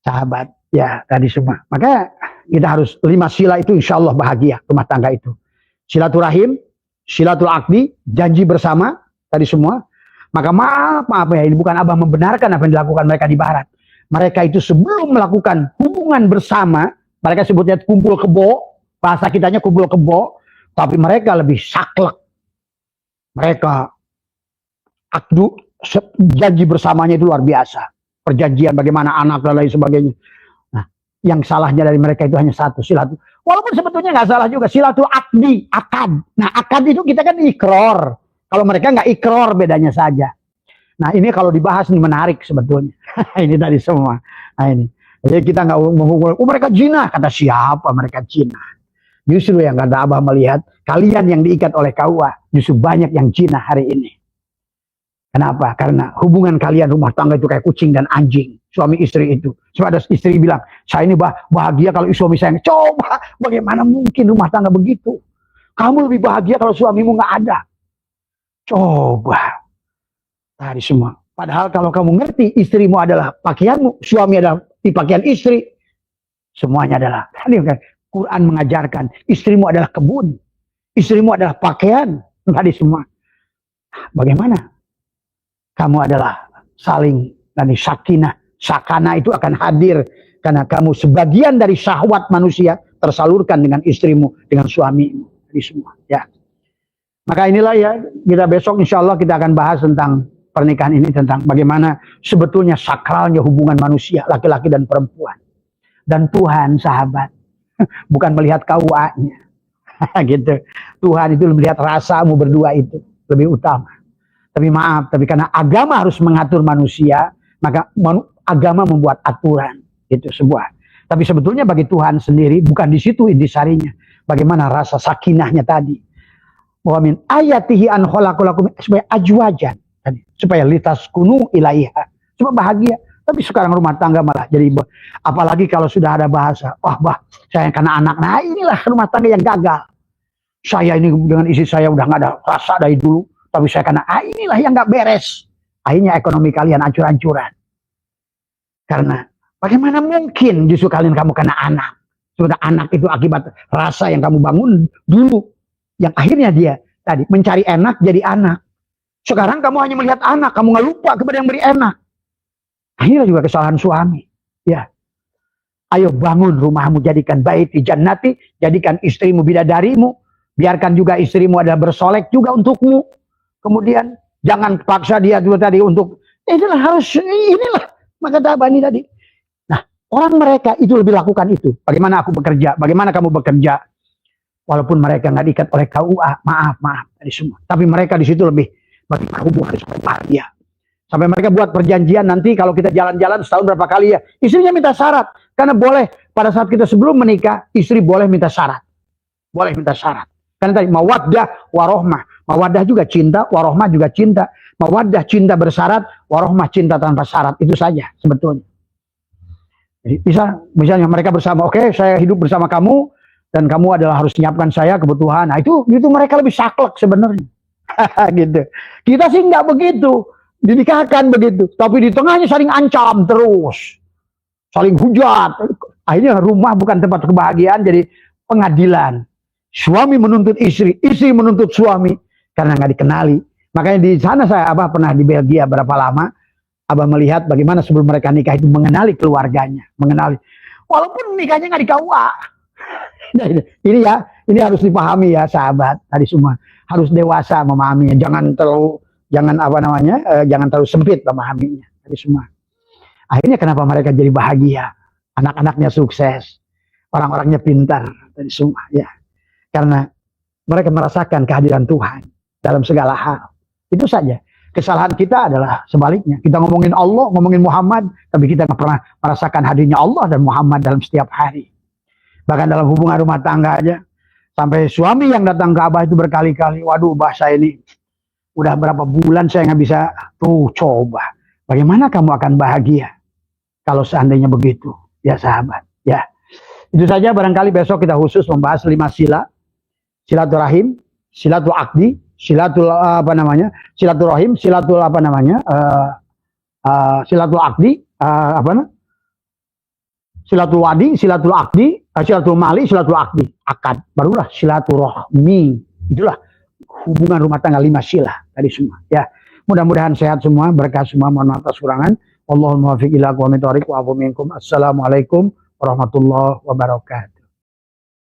Sahabat. Ya tadi semua. Maka kita harus 5 sila itu insya Allah bahagia rumah tangga itu. Silaturahim, silatul akdi, janji bersama. Tadi semua. Maka maaf ya. Ini bukan Abah membenarkan apa yang dilakukan mereka di barat. Mereka itu sebelum melakukan hubungan bersama, mereka sebutnya kumpul kebo, bahasa kitanya kumpul kebo, tapi mereka lebih saklek. Mereka janji bersamanya itu luar biasa. Perjanjian bagaimana anak dan lain sebagainya. Nah, yang salahnya dari mereka itu hanya satu, silatul. Walaupun sebetulnya nggak salah juga, silatul akdi, akad. Nah, akad itu kita kan ikror. Kalau mereka nggak ikror, bedanya saja. Nah ini kalau dibahas nih menarik sebetulnya. Ini tadi semua. Nah ini. Jadi kita nggak mengukur, mereka Cina. Kata siapa mereka Cina? Justru yang kata Abah melihat, kalian yang diikat oleh KUA, justru banyak yang Cina hari ini. Kenapa? Karena hubungan kalian rumah tangga itu kayak kucing dan anjing. Suami istri itu. Sebab ada istri bilang, saya ini bahagia kalau suami saya. Coba, bagaimana mungkin rumah tangga begitu? Kamu lebih bahagia kalau suamimu nggak ada. Coba. Tadi semua. Padahal kalau kamu ngerti istrimu adalah pakaianmu, suami adalah pakaian istri. Semuanya adalah, Quran mengajarkan istrimu adalah kebun, istrimu adalah pakaian, tadi semua. Bagaimana? Kamu adalah saling sakinah, sakana itu akan hadir karena kamu sebagian dari syahwat manusia tersalurkan dengan istrimu, dengan suamimu, tadi semua. Ya. Maka inilah ya, kita besok insya Allah kita akan bahas tentang pernikahan ini, tentang bagaimana sebetulnya sakralnya hubungan manusia, laki-laki dan perempuan. Dan Tuhan, sahabat, bukan melihat KUA-nya. Gitu. Tuhan itu melihat rasamu berdua itu lebih utama. Tapi maaf, tapi karena agama harus mengatur manusia, maka agama membuat aturan. Itu sebuah. Tapi sebetulnya bagi Tuhan sendiri, bukan di situ intisarinya. Bagaimana rasa sakinahnya tadi. Wa min ayatihi an khalaqalakum supaya ajwajan tadi, supaya litaskunu ilaiha, supaya bahagia. Tapi sekarang rumah tangga malah jadi, apalagi kalau sudah ada bahasa, saya kena anak. Nah inilah rumah tangga yang gagal. Saya ini dengan istri saya udah nggak ada rasa dari dulu, tapi saya kena, inilah yang nggak beres. Akhirnya ekonomi kalian hancur-hancuran. Karena bagaimana mungkin justru kamu kena anak? Sudah anak itu akibat rasa yang kamu bangun dulu. Yang akhirnya dia tadi mencari enak jadi anak. Sekarang kamu hanya melihat anak, kamu nggak lupa kepada yang beri enak. Akhirnya juga kesalahan suami. Ya, ayo bangun rumahmu, jadikan bait di jannati, jadikan istrimu bidadarimu, biarkan juga istrimu adalah bersolek juga untukmu. Kemudian jangan paksa dia dulu tadi untuk inilah maka tabani tadi. Nah, orang mereka itu lebih lakukan itu. Bagaimana aku bekerja, bagaimana kamu bekerja. Walaupun mereka nggak diikat oleh KUA, maaf dari semua. Tapi mereka di situ lebih bagaimana hubungan sampai bahagia. Sampai mereka buat perjanjian nanti kalau kita jalan-jalan setahun berapa kali ya. Istrinya minta syarat. Karena boleh pada saat kita sebelum menikah, istri boleh minta syarat. Boleh minta syarat. Karena tadi mawaddah warohmah. Mawaddah juga cinta, warohmah juga cinta. Mawaddah cinta bersyarat, warohmah cinta tanpa syarat. Itu saja sebetulnya. Jadi misalnya mereka bersama, oke, saya hidup bersama kamu, dan kamu adalah harus menyiapkan saya kebutuhan. Nah itu mereka lebih saklek sebenarnya. Gitu. Kita sih nggak begitu. Dinikahkan begitu. Tapi di tengahnya saling ancam terus. Saling hujat. Akhirnya rumah bukan tempat kebahagiaan, jadi pengadilan. Suami menuntut istri, istri menuntut suami. Karena nggak dikenali. Makanya di sana saya pernah di Belgia berapa lama. Abah melihat bagaimana sebelum mereka nikah itu mengenali keluarganya. Mengenali. Walaupun nikahnya nggak di KUA. Ini harus dipahami ya sahabat. Tadi semua harus dewasa memahaminya. Jangan terlalu sempit memahaminya. Tadi semua. Akhirnya kenapa mereka jadi bahagia? Anak-anaknya sukses, orang-orangnya pintar. Tadi semua ya. Karena mereka merasakan kehadiran Tuhan dalam segala hal. Itu saja. Kesalahan kita adalah sebaliknya. Kita ngomongin Allah, ngomongin Muhammad, tapi kita nggak pernah merasakan hadirnya Allah dan Muhammad dalam setiap hari. Bahkan dalam hubungan rumah tangga aja. Sampai suami yang datang ke Abah itu berkali-kali. Waduh, bahasa ini udah berapa bulan saya nggak bisa. Tuh, coba. Bagaimana kamu akan bahagia kalau seandainya begitu? Ya sahabat. Ya. Itu saja barangkali besok kita khusus membahas 5 sila. Silaturahim, silatul akdi, silatul silaturahim, silatul silatul akdi, silatul wadi, silatul akdi, silatul mali, silatul akdi, akad. Barulah silaturahmi. Itulah hubungan rumah tangga 5 sila tadi semua. Ya, mudah-mudahan sehat semua, berkah semua, mohon maaf atas kurangan. Allahumma muwaffiq ila aqwamit thoriq wa afu minkum. Assalamualaikum warahmatullahi wabarakatuh.